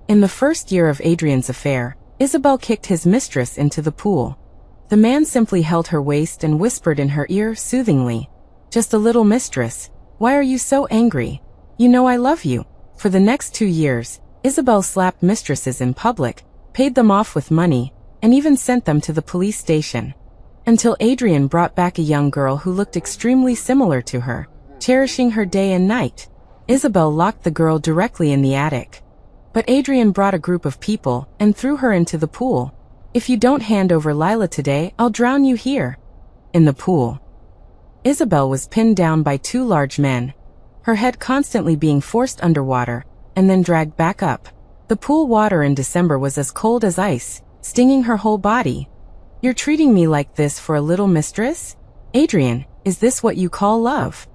In the first year of Adrian's affair, Isabel kicked his mistress into the pool. The man simply held her waist and whispered in her ear soothingly, "Just a little, mistress. Why are you so angry? You know I love you." For the next 2 years, Isabel slapped mistresses in public, paid them off with money, and even sent them to the police station. Until Adrian brought back a young girl who looked extremely similar to her, cherishing her day and night. Isabel locked the girl directly in the attic. But Adrian brought a group of people and threw her into the pool. "If you don't hand over Lila today, I'll drown you here." In the pool, Isabel was pinned down by 2 large men, her head constantly being forced underwater and then dragged back up. The pool water in December was as cold as ice, stinging her whole body. "You're treating me like this for a little, mistress? Adrian, is this what you call love?"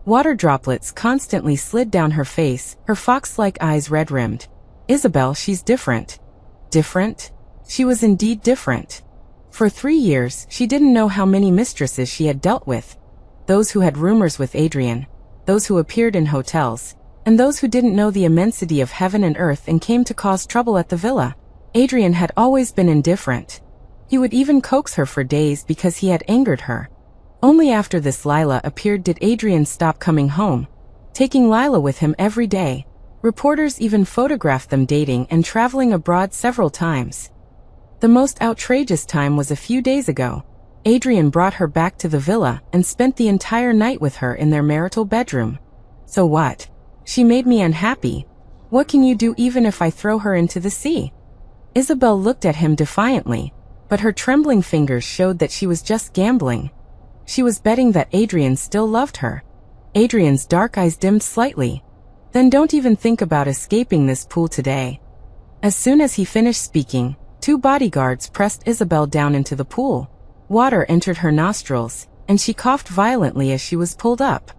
Water droplets constantly slid down her face, her fox-like eyes red-rimmed. "Isabel, she's different." Different? She was indeed different. For 3 years, she didn't know how many mistresses she had dealt with. Those who had rumors with Adrian, those who appeared in hotels, and those who didn't know the immensity of heaven and earth and came to cause trouble at the villa. Adrian had always been indifferent. He would even coax her for days because he had angered her. Only after this Lila appeared did Adrian stop coming home, taking Lila with him every day. Reporters even photographed them dating and traveling abroad several times. The most outrageous time was a few days ago. Adrian brought her back to the villa and spent the entire night with her in their marital bedroom. "So what? She made me unhappy. What can you do even if I throw her into the sea?" Isabel looked at him defiantly, but her trembling fingers showed that she was just gambling. She was betting that Adrian still loved her. Adrian's dark eyes dimmed slightly. "Then don't even think about escaping this pool today." As soon as he finished speaking, 2 bodyguards pressed Isabel down into the pool. Water entered her nostrils, and she coughed violently as she was pulled up.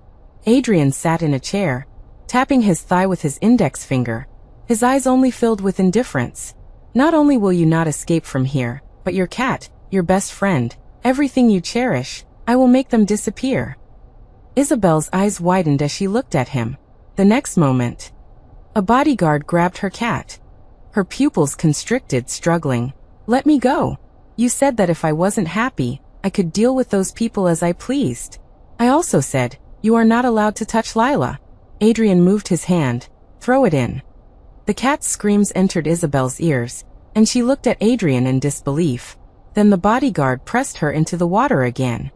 Adrian sat in a chair, tapping his thigh with his index finger, his eyes only filled with indifference. "Not only will you not escape from here, but your cat, your best friend, everything you cherish, I will make them disappear." Isabel's eyes widened as she looked at him. The next moment, a bodyguard grabbed her cat. Her pupils constricted, struggling. "Let me go. You said that if I wasn't happy, I could deal with those people as I pleased. I also said, you are not allowed to touch Lila." Adrian moved his hand. "Throw it in." The cat's screams entered Isabel's ears, and she looked at Adrian in disbelief. Then the bodyguard pressed her into the water again.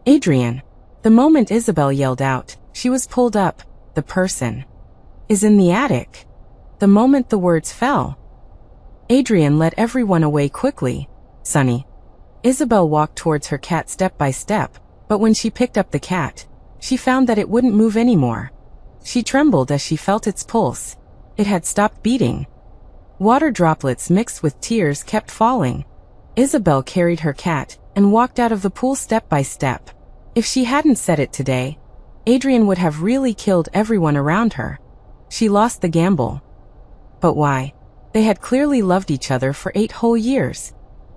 "Adrian!" The moment Isabel yelled out, she was pulled up. "The person is in the attic." The moment the words fell, Adrian led everyone away quickly. "Sonny." Isabel walked towards her cat step by step, but when she picked up the cat, she found that it wouldn't move anymore. She trembled as she felt its pulse. It had stopped beating. Water droplets mixed with tears kept falling. Isabel carried her cat and walked out of the pool step by step. If she hadn't said it today, Adrian would have really killed everyone around her. She lost the gamble. But why? They had clearly loved each other for 8 whole years.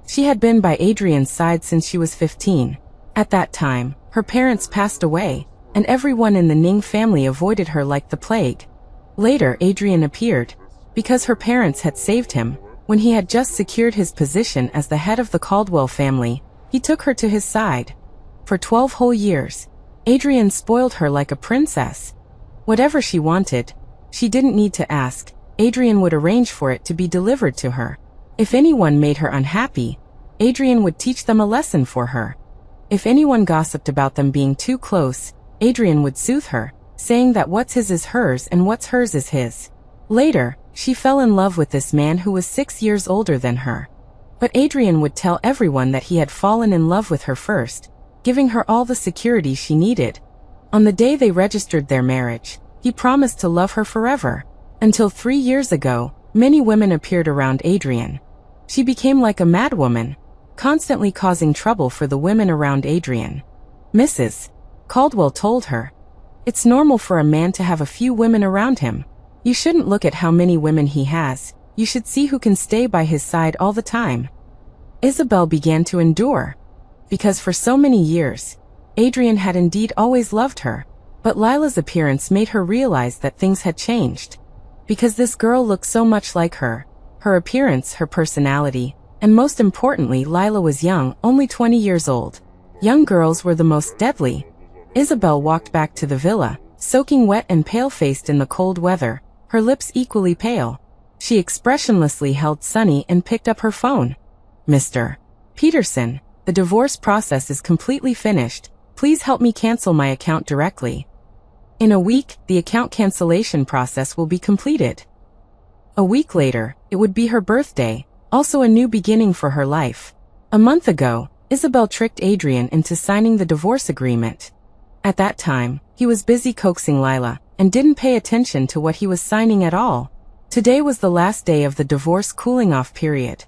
She had been by Adrian's side since she was 15. At that time, her parents passed away, and everyone in the Ning family avoided her like the plague. Later, Adrian appeared, because her parents had saved him. When he had just secured his position as the head of the Caldwell family, he took her to his side. For 12 whole years, Adrian spoiled her like a princess. Whatever she wanted, she didn't need to ask. Adrian would arrange for it to be delivered to her. If anyone made her unhappy, Adrian would teach them a lesson for her. If anyone gossiped about them being too close, Adrian would soothe her, saying that what's his is hers and what's hers is his. Later, she fell in love with this man who was 6 years older than her. But Adrian would tell everyone that he had fallen in love with her first, giving her all the security she needed. On the day they registered their marriage, he promised to love her forever. Until 3 years ago, many women appeared around Adrian. She became like a madwoman, constantly causing trouble for the women around Adrian. Mrs. Caldwell told her, "It's normal for a man to have a few women around him. You shouldn't look at how many women he has. You should see who can stay by his side all the time." Isabel began to endure, because for so many years, Adrian had indeed always loved her. But Lila's appearance made her realize that things had changed. Because this girl looked so much like her. Her appearance, her personality, and most importantly, Lila was young, only 20 years old. Young girls were the most deadly. Isabel walked back to the villa, soaking wet and pale-faced in the cold weather, her lips equally pale. She expressionlessly held Sunny and picked up her phone. Mr. Peterson, the divorce process is completely finished. Please help me cancel my account directly. In a week, the account cancellation process will be completed. A week later, it would be her birthday, also a new beginning for her life. A month ago, Isabel tricked Adrian into signing the divorce agreement. At that time, he was busy coaxing Lila, and didn't pay attention to what he was signing at all. Today was the last day of the divorce cooling-off period.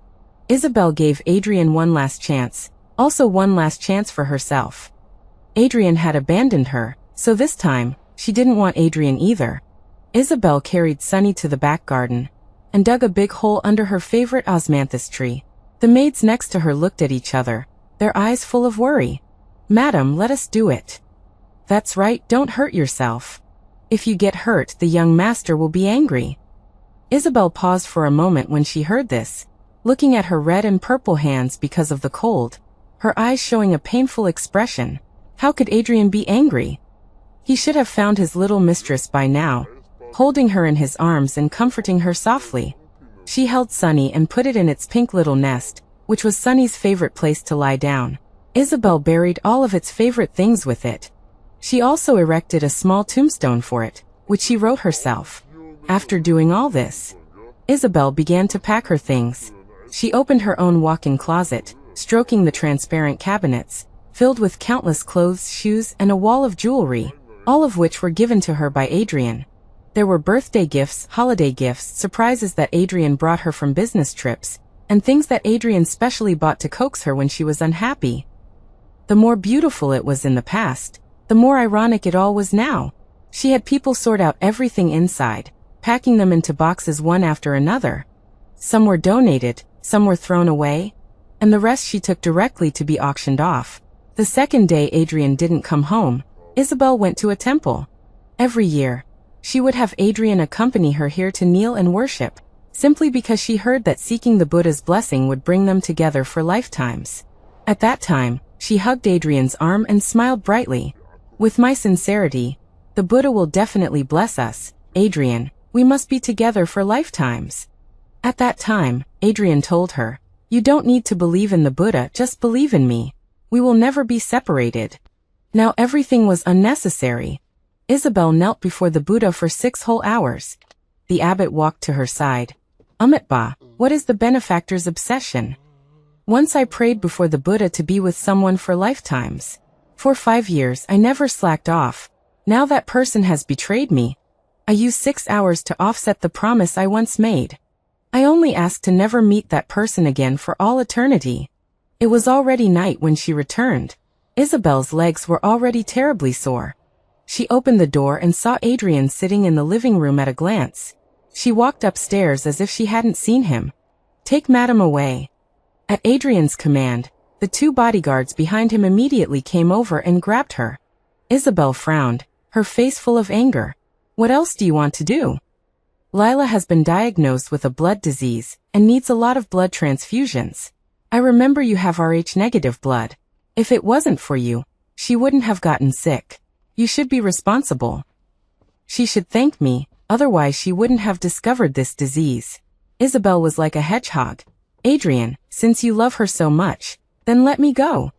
Isabel gave Adrian one last chance, also one last chance for herself. Adrian had abandoned her, so this time, she didn't want Adrian either. Isabel carried Sunny to the back garden, and dug a big hole under her favorite osmanthus tree. The maids next to her looked at each other, their eyes full of worry. "Madam, let us do it." "That's right, don't hurt yourself. If you get hurt, the young master will be angry." Isabel paused for a moment when she heard this, looking at her red and purple hands because of the cold, her eyes showing a painful expression. How could Adrian be angry? He should have found his little mistress by now, holding her in his arms and comforting her softly. She held Sunny and put it in its pink little nest, which was Sunny's favorite place to lie down. Isabel buried all of its favorite things with it. She also erected a small tombstone for it, which she wrote herself. After doing all this, Isabel began to pack her things. She opened her own walk-in closet, stroking the transparent cabinets, filled with countless clothes, shoes, and a wall of jewelry, all of which were given to her by Adrian. There were birthday gifts, holiday gifts, surprises that Adrian brought her from business trips, and things that Adrian specially bought to coax her when she was unhappy. The more beautiful it was in the past, the more ironic it all was now. She had people sort out everything inside, packing them into boxes one after another. Some were donated, some were thrown away, and the rest she took directly to be auctioned off. The second day Adrian didn't come home, Isabel went to a temple. Every year, she would have Adrian accompany her here to kneel and worship, simply because she heard that seeking the Buddha's blessing would bring them together for lifetimes. At that time, she hugged Adrian's arm and smiled brightly. "With my sincerity, the Buddha will definitely bless us, Adrian. We must be together for lifetimes." At that time, Adrian told her, "You don't need to believe in the Buddha, just believe in me. We will never be separated." Now everything was unnecessary. Isabel knelt before the Buddha for 6 whole hours. The abbot walked to her side. "Amitabha, what is the benefactor's obsession?" "Once I prayed before the Buddha to be with someone for lifetimes. For 5 years I never slacked off. Now that person has betrayed me. I used 6 hours to offset the promise I once made. I only ask to never meet that person again for all eternity." It was already night when she returned. Isabel's legs were already terribly sore. She opened the door and saw Adrian sitting in the living room at a glance. She walked upstairs as if she hadn't seen him. "Take Madam away." At Adrian's command, the 2 bodyguards behind him immediately came over and grabbed her. Isabel frowned, her face full of anger. "What else do you want to do?" "Lila has been diagnosed with a blood disease and needs a lot of blood transfusions. I remember you have Rh-negative blood. If it wasn't for you, she wouldn't have gotten sick. You should be responsible. She should thank me, otherwise she wouldn't have discovered this disease." Isabel was like a hedgehog. "Adrian, since you love her so much, then let me go.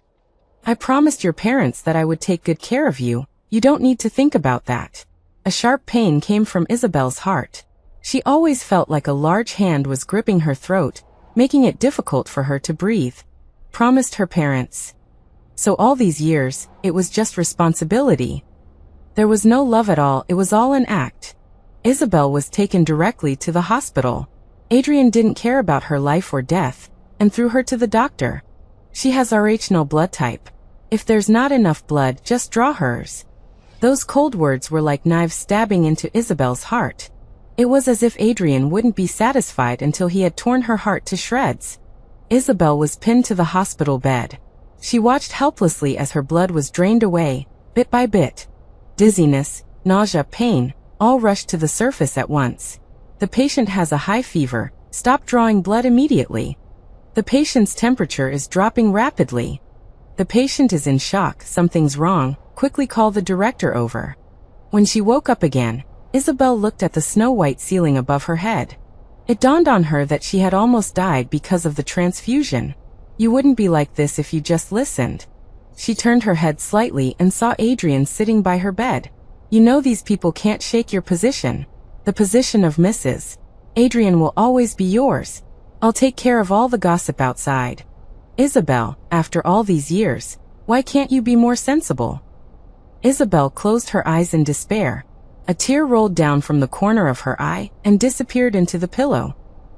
I promised your parents that I would take good care of you. You don't need to think about that." A sharp pain came from Isabel's heart. She always felt like a large hand was gripping her throat, making it difficult for her to breathe. Promised her parents. So all these years, it was just responsibility. There was no love at all, it was all an act. Isabel was taken directly to the hospital. Adrian didn't care about her life or death, and threw her to the doctor. "She has Rh-null blood type. If there's not enough blood, just draw hers." Those cold words were like knives stabbing into Isabel's heart. It was as if Adrian wouldn't be satisfied until he had torn her heart to shreds. Isabel was pinned to the hospital bed. She watched helplessly as her blood was drained away, bit by bit. Dizziness, nausea, pain, all rushed to the surface at once. The patient has a high fever. Stop drawing blood immediately. The patient's temperature is dropping rapidly. The patient is in shock. Something's wrong. Quickly call the director over. When she woke up again, Isabel looked at the snow-white ceiling above her head. It dawned on her that she had almost died because of the transfusion. You wouldn't be like this if you just listened. She turned her head slightly and saw Adrian sitting by her bed. You know these people can't shake your position. The position of Mrs. Adrian will always be yours. I'll take care of all the gossip outside. Isabel, after all these years, why can't you be more sensible? Isabel closed her eyes in despair. A tear rolled down from the corner of her eye and disappeared into the pillow.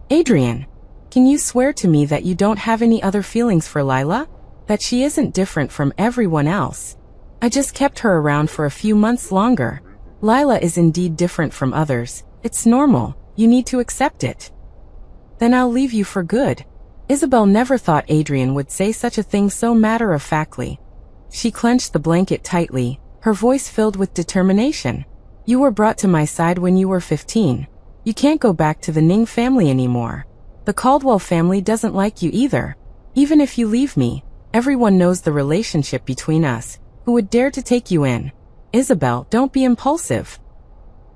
Adrian, can you swear to me that you don't have any other feelings for Lila? That she isn't different from everyone else? I just kept her around for a few months longer. Lila is indeed different from others. It's normal. You need to accept it. Then I'll leave you for good. Isabel never thought Adrian would say such a thing so matter-of-factly. She clenched the blanket tightly, her voice filled with determination. You were brought to my side when you were 15. You can't go back to the Ning family anymore. The Caldwell family doesn't like you either. Even if you leave me, everyone knows the relationship between us. Who would dare to take you in? Isabel, don't be impulsive.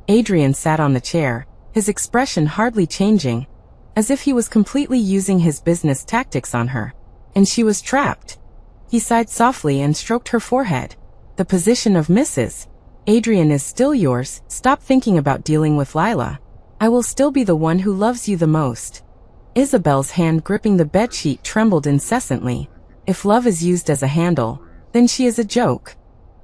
Adrian sat on the chair, his expression hardly changing, as if he was completely using his business tactics on her, and she was trapped. He sighed softly and stroked her forehead. The position of Mrs. Adrian is still yours. Stop thinking about dealing with Lila. I will still be the one who loves you the most. Isabel's hand gripping the bedsheet trembled incessantly. If love is used as a handle, then she is a joke.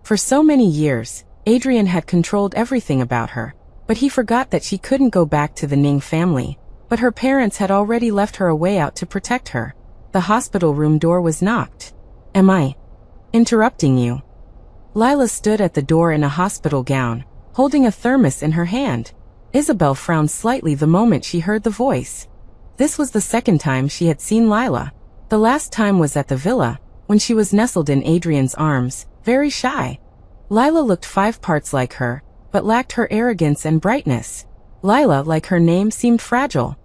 For so many years, Adrian had controlled everything about her, but he forgot that she couldn't go back to the Ning family. But her parents had already left her a way out to protect her. The hospital room door was knocked. Am I interrupting you? Lila stood at the door in a hospital gown, holding a thermos in her hand. Isabel frowned slightly the moment she heard the voice. This was the second time she had seen Lila. The last time was at the villa, when she was nestled in Adrian's arms, very shy. Lila looked 5 parts like her, but lacked her arrogance and brightness. Lila, like her name, seemed fragile.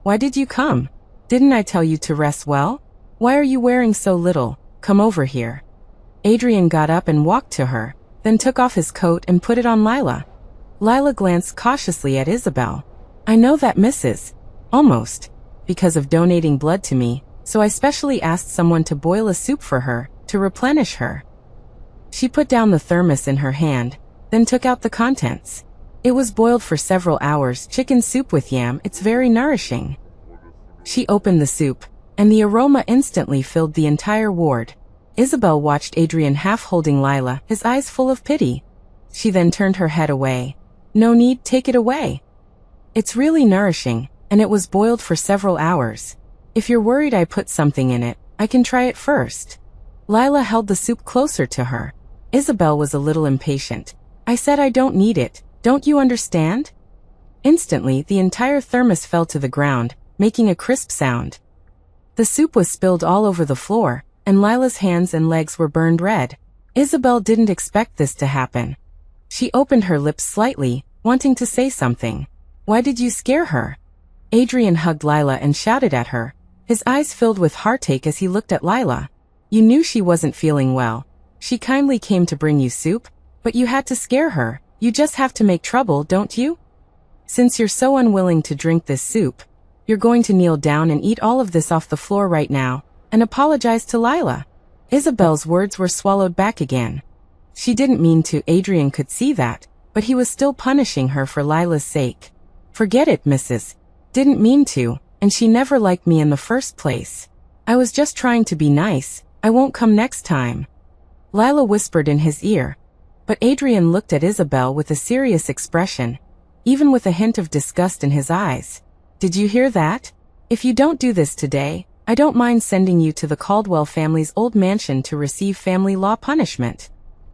Why did you come? Didn't I tell you to rest well? Why are you wearing so little? Come over here. Adrian got up and walked to her, then took off his coat and put it on Lila. Lila glanced cautiously at Isabel. I know that Mrs. Almost, because of donating blood to me, so I specially asked someone to boil a soup for her, to replenish her. She put down the thermos in her hand, then took out the contents. It was boiled for several hours, chicken soup with yam. It's very nourishing. She opened the soup, and the aroma instantly filled the entire ward. Isabel watched Adrian half holding Lila, his eyes full of pity. She then turned her head away. No need, take it away. It's really nourishing, and it was boiled for several hours. If you're worried I put something in it, I can try it first. Lila held the soup closer to her. Isabel was a little impatient. I said I don't need it. Don't you understand? Instantly, the entire thermos fell to the ground, making a crisp sound. The soup was spilled all over the floor, and Lila's hands and legs were burned red. Isabel didn't expect this to happen. She opened her lips slightly, wanting to say something. Why did you scare her? Adrian hugged Lila and shouted at her, his eyes filled with heartache as he looked at Lila. You knew she wasn't feeling well. She kindly came to bring you soup, but you had to scare her. You just have to make trouble, don't you? Since you're so unwilling to drink this soup, you're going to kneel down and eat all of this off the floor right now, and apologize to Lila. Isabel's words were swallowed back again. She didn't mean to. Adrian could see that, but he was still punishing her for Lila's sake. Forget it, Mrs. Didn't mean to, and she never liked me in the first place. I was just trying to be nice. I won't come next time. Lila whispered in his ear, but Adrian looked at Isabel with a serious expression, even with a hint of disgust in his eyes. Did you hear that? If you don't do this today, I don't mind sending you to the Caldwell family's old mansion to receive family law punishment.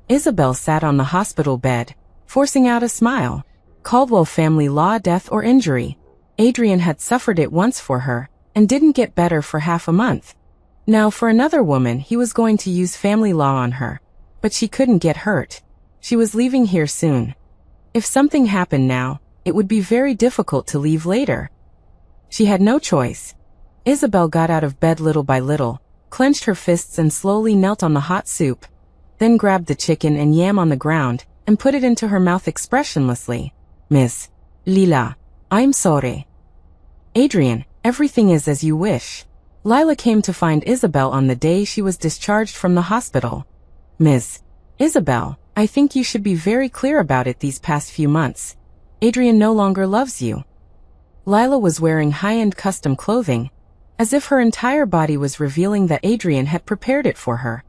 Isabel sat on the hospital bed, forcing out a smile. Caldwell family law, death or injury. Adrian had suffered it once for her, and didn't get better for half a month. Now for another woman he was going to use family law on her. But she couldn't get hurt. She was leaving here soon. If something happened now, It would be very difficult to leave later. She had no choice. Isabel got out of bed little by little, clenched her fists and slowly knelt on the hot soup, then grabbed the chicken and yam on the ground and put it into her mouth expressionlessly. Miss Lila, I'm sorry. Adrian, everything is as you wish. Lila came to find Isabel on the day she was discharged from the hospital. Miss Isabel, I think you should be very clear about it these past few months. Adrian no longer loves you. Lila was wearing high-end custom clothing, as if her entire body was revealing that Adrian had prepared it for her.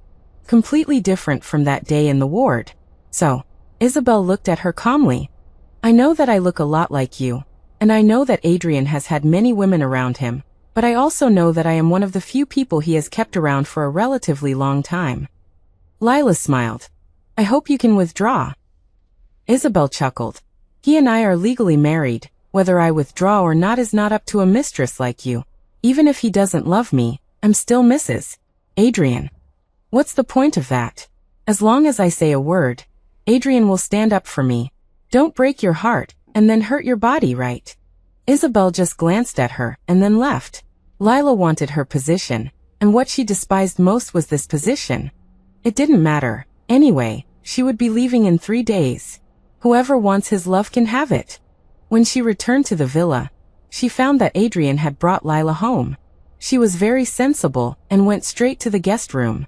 Completely different from that day in the ward. So, Isabel looked at her calmly. I know that I look a lot like you, and I know that Adrian has had many women around him, but I also know that I am one of the few people he has kept around for a relatively long time. Lila smiled. I hope you can withdraw. Isabel chuckled. He and I are legally married. Whether I withdraw or not is not up to a mistress like you. Even if he doesn't love me, I'm still Mrs. Adrian. What's the point of that? As long as I say a word, Adrian will stand up for me. Don't break your heart, and then hurt your body, right? Isabel just glanced at her, and then left. Lila wanted her position, and what she despised most was this position. It didn't matter. Anyway, she would be leaving in 3 days. Whoever wants his love can have it. When she returned to the villa, she found that Adrian had brought Lila home. She was very sensible and went straight to the guest room.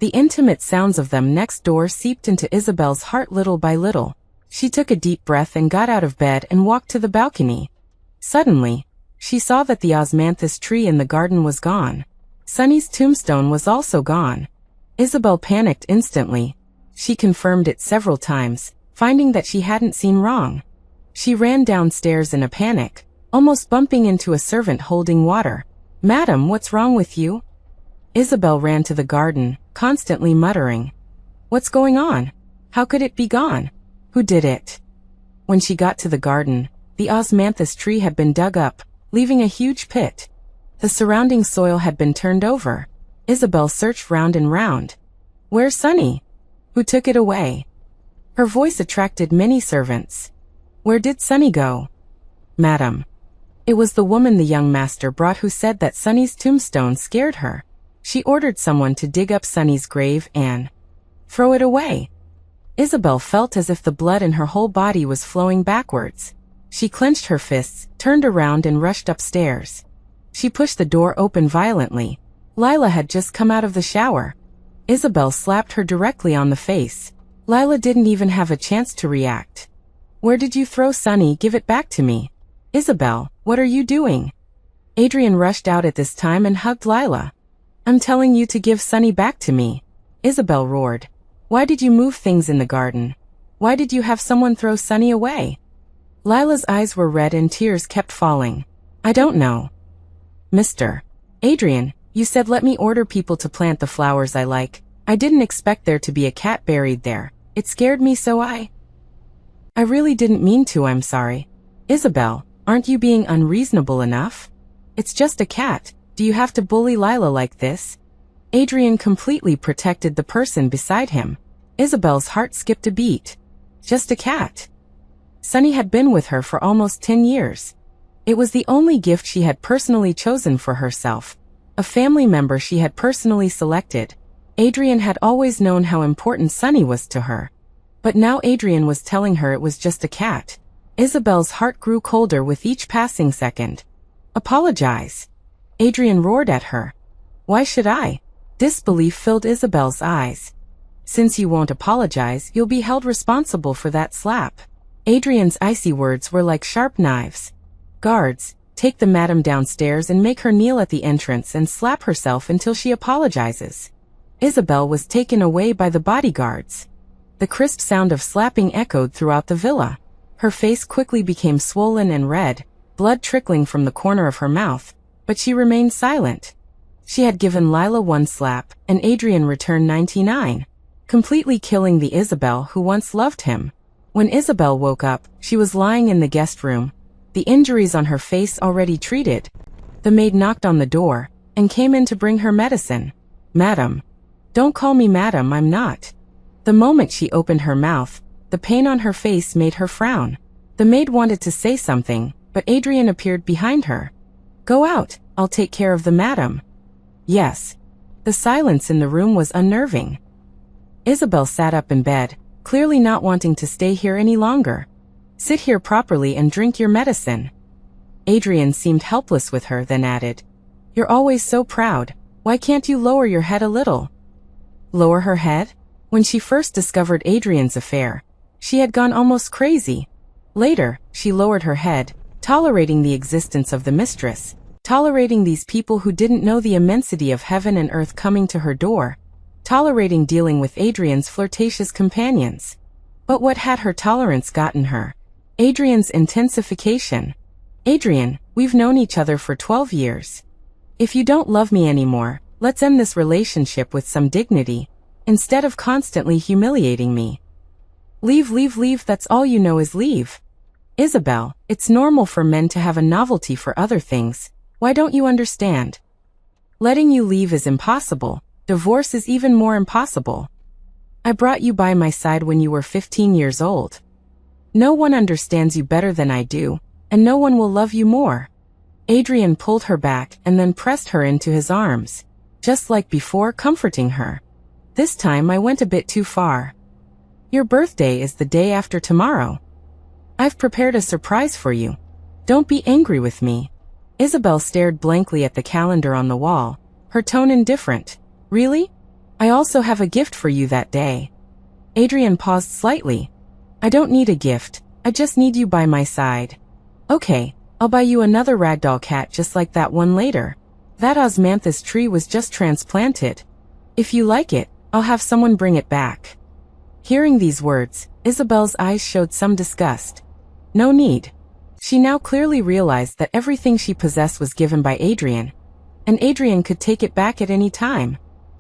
The intimate sounds of them next door seeped into Isabel's heart little by little. She took a deep breath and got out of bed and walked to the balcony. Suddenly, she saw that the osmanthus tree in the garden was gone. Sunny's tombstone was also gone. Isabel panicked instantly. She confirmed it several times, finding that she hadn't seen wrong. She ran downstairs in a panic, almost bumping into a servant holding water. Madam, what's wrong with you? Isabel ran to the garden, constantly muttering. What's going on? How could it be gone? Who did it? When she got to the garden, the osmanthus tree had been dug up, leaving a huge pit. The surrounding soil had been turned over. Isabel searched round and round. Where's Sunny? Who took it away? Her voice attracted many servants. Where did Sunny go? Madam. It was the woman the young master brought who said that Sunny's tombstone scared her. She ordered someone to dig up Sunny's grave and throw it away. Isabel felt as if the blood in her whole body was flowing backwards. She clenched her fists, turned around and rushed upstairs. She pushed the door open violently. Lila had just come out of the shower. Isabel slapped her directly on the face. Lila didn't even have a chance to react. Where did you throw Sunny? Give it back to me. Isabel, what are you doing? Adrian rushed out at this time and hugged Lila. I'm telling you to give Sunny back to me. Isabel roared. Why did you move things in the garden? Why did you have someone throw Sunny away? Lila's eyes were red and tears kept falling. I don't know. Mr. Adrian, you said let me order people to plant the flowers I like. I didn't expect there to be a cat buried there. It scared me so I really didn't mean to, I'm sorry. Isabel, aren't you being unreasonable enough? It's just a cat. Do you have to bully Lila like this? Adrian completely protected the person beside him. Isabel's heart skipped a beat. Just a cat. Sunny had been with her for almost 10 years. It was the only gift she had personally chosen for herself. A family member she had personally selected. Adrian had always known how important Sunny was to her. But now Adrian was telling her it was just a cat. Isabel's heart grew colder with each passing second. Apologize. Adrian roared at her. Why should I? Disbelief filled Isabel's eyes. Since you won't apologize, you'll be held responsible for that slap. Adrian's icy words were like sharp knives. Guards, take the madam downstairs and make her kneel at the entrance and slap herself until she apologizes. Isabel was taken away by the bodyguards. The crisp sound of slapping echoed throughout the villa. Her face quickly became swollen and red, blood trickling from the corner of her mouth, but she remained silent. She had given Lila 1 slap, and Adrian returned 99, completely killing the Isabel who once loved him. When Isabel woke up, she was lying in the guest room, the injuries on her face already treated. The maid knocked on the door, and came in to bring her medicine. Madam. Don't call me madam, I'm not. The moment she opened her mouth, the pain on her face made her frown. The maid wanted to say something, but Adrian appeared behind her. Go out, I'll take care of the madam. Yes. The silence in the room was unnerving. Isabel sat up in bed, clearly not wanting to stay here any longer. Sit here properly and drink your medicine. Adrian seemed helpless with her, then added, You're always so proud, why can't you lower your head a little? Lower her head? When she first discovered Adrian's affair, she had gone almost crazy. Later, she lowered her head, tolerating the existence of the mistress, tolerating these people who didn't know the immensity of heaven and earth coming to her door, tolerating dealing with Adrian's flirtatious companions. But what had her tolerance gotten her? Adrian's intensification. Adrian, we've known each other for 12 years. If you don't love me anymore, let's end this relationship with some dignity, instead of constantly humiliating me. Leave, that's all you know is leave. Isabel, it's normal for men to have a novelty for other things, why don't you understand? Letting you leave is impossible, divorce is even more impossible. I brought you by my side when you were 15 years old. No one understands you better than I do, and no one will love you more. Adrian pulled her back and then pressed her into his arms, just like before, comforting her. This time I went a bit too far. Your birthday is the day after tomorrow. I've prepared a surprise for you. Don't be angry with me. Isabel stared blankly at the calendar on the wall, her tone indifferent. Really? I also have a gift for you that day. Adrian paused slightly. I don't need a gift, I just need you by my side. Okay, I'll buy you another ragdoll cat just like that one later. That osmanthus tree was just transplanted. If you like it, I'll have someone bring it back. Hearing these words, Isabel's eyes showed some disgust. No need. She now clearly realized that everything she possessed was given by Adrian, and Adrian could take it back at any time.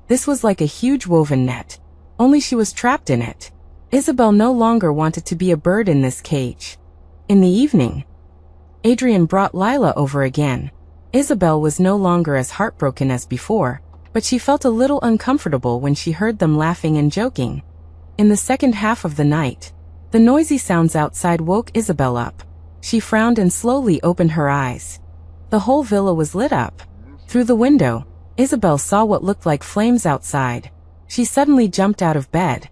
This was like a huge woven net, only she was trapped in it. Isabel no longer wanted to be a bird in this cage. In the evening, Adrian brought Lila over again. Isabel was no longer as heartbroken as before, but she felt a little uncomfortable when she heard them laughing and joking. In the second half of the night, the noisy sounds outside woke Isabel up. She frowned and slowly opened her eyes. The whole villa was lit up. Through the window, Isabel saw what looked like flames outside. She suddenly jumped out of bed.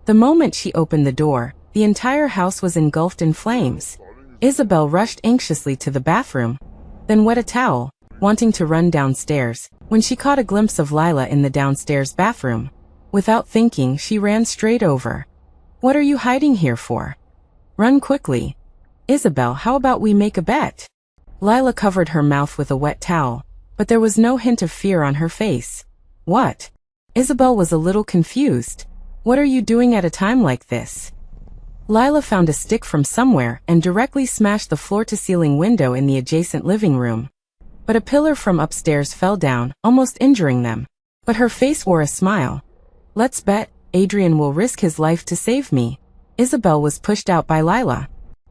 The moment she opened the door, the entire house was engulfed in flames. Isabel rushed anxiously to the bathroom, then wet a towel, wanting to run downstairs, when she caught a glimpse of Lila in the downstairs bathroom. Without thinking, she ran straight over. What are you hiding here for? Run quickly. Isabel, how about we make a bet? Lila covered her mouth with a wet towel, but there was no hint of fear on her face. What? Isabel was a little confused. What are you doing at a time like this? Lila found a stick from somewhere and directly smashed the floor-to-ceiling window in the adjacent living room. But a pillar from upstairs fell down, almost injuring them. But her face wore a smile. Let's bet, Adrian will risk his life to save me. Isabel was pushed out by Lila.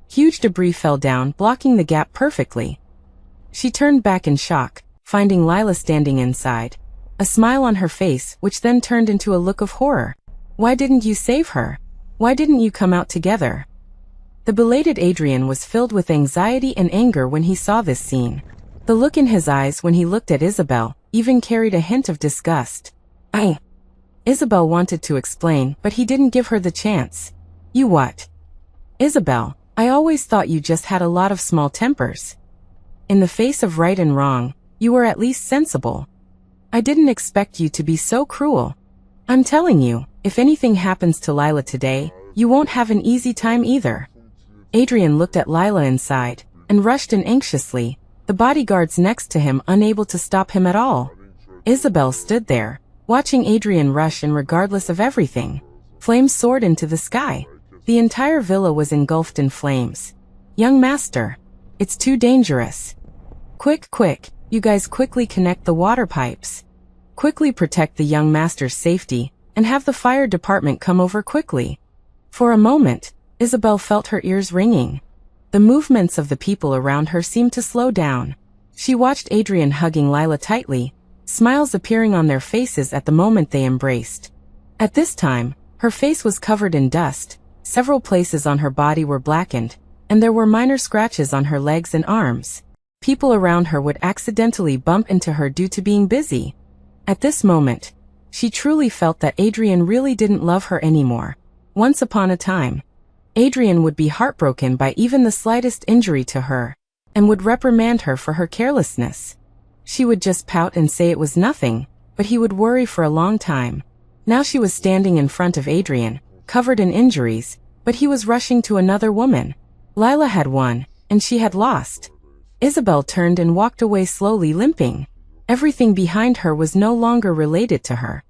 Huge debris fell down, blocking the gap perfectly. She turned back in shock, finding Lila standing inside. A smile on her face, which then turned into a look of horror. Why didn't you save her? Why didn't you come out together? The belated Adrian was filled with anxiety and anger when he saw this scene. The look in his eyes when he looked at Isabel even carried a hint of disgust. Isabel wanted to explain, but he didn't give her the chance. You what? Isabel, I always thought you just had a lot of small tempers. In the face of right and wrong, you were at least sensible. I didn't expect you to be so cruel. I'm telling you, if anything happens to Lila today, you won't have an easy time either. Adrian looked at Lila inside, and rushed in anxiously, the bodyguards next to him unable to stop him at all. Isabel stood there, watching Adrian rush in regardless of everything. Flames soared into the sky. The entire villa was engulfed in flames. Young master, it's too dangerous. Quick, you guys quickly connect the water pipes. Quickly protect the young master's safety, and have the fire department come over quickly. For a moment, Isabel felt her ears ringing. The movements of the people around her seemed to slow down. She watched Adrian hugging Lila tightly, smiles appearing on their faces at the moment they embraced. At this time, her face was covered in dust, several places on her body were blackened, and there were minor scratches on her legs and arms. People around her would accidentally bump into her due to being busy. At this moment, she truly felt that Adrian really didn't love her anymore. Once upon a time, Adrian would be heartbroken by even the slightest injury to her, and would reprimand her for her carelessness. She would just pout and say it was nothing, but he would worry for a long time. Now she was standing in front of Adrian, covered in injuries, but he was rushing to another woman. Lila had won, and she had lost. Isabel turned and walked away slowly, limping. Everything behind her was no longer related to her.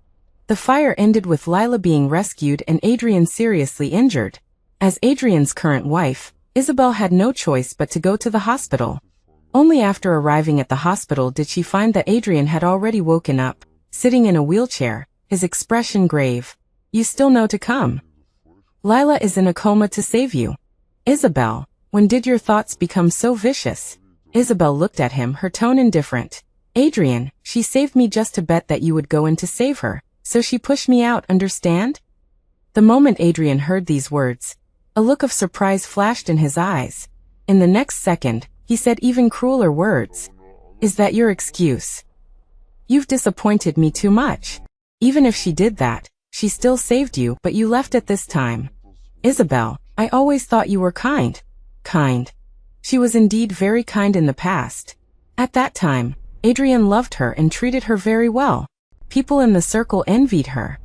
The fire ended with Lila being rescued and Adrian seriously injured. As Adrian's current wife, Isabel had no choice but to go to the hospital. Only after arriving at the hospital did she find that Adrian had already woken up, sitting in a wheelchair, his expression grave. "You still know to come. Lila is in a coma to save you." "Isabel, when did your thoughts become so vicious?" Isabel looked at him, her tone indifferent. "Adrian, she saved me just to bet that you would go in to save her, so she pushed me out, understand?" The moment Adrian heard these words, a look of surprise flashed in his eyes. In the next second, he said even crueler words. "Is that your excuse? You've disappointed me too much. Even if she did that, she still saved you, but you left at this time." "Isabel, I always thought you were kind." "Kind." She was indeed very kind in the past. At that time, Adrian loved her and treated her very well. People in the circle envied her.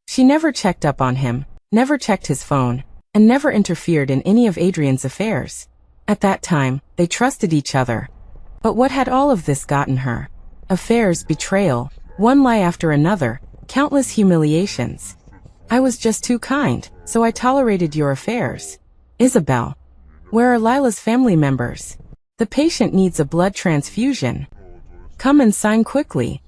She never checked up on him, never checked his phone, and never interfered in any of Adrian's affairs. At that time, they trusted each other. But what had all of this gotten her? Affairs, betrayal, one lie after another, countless humiliations. "I was just too kind, so I tolerated your affairs." "Isabel, where are Lila's family members? The patient needs a blood transfusion. Come and sign quickly."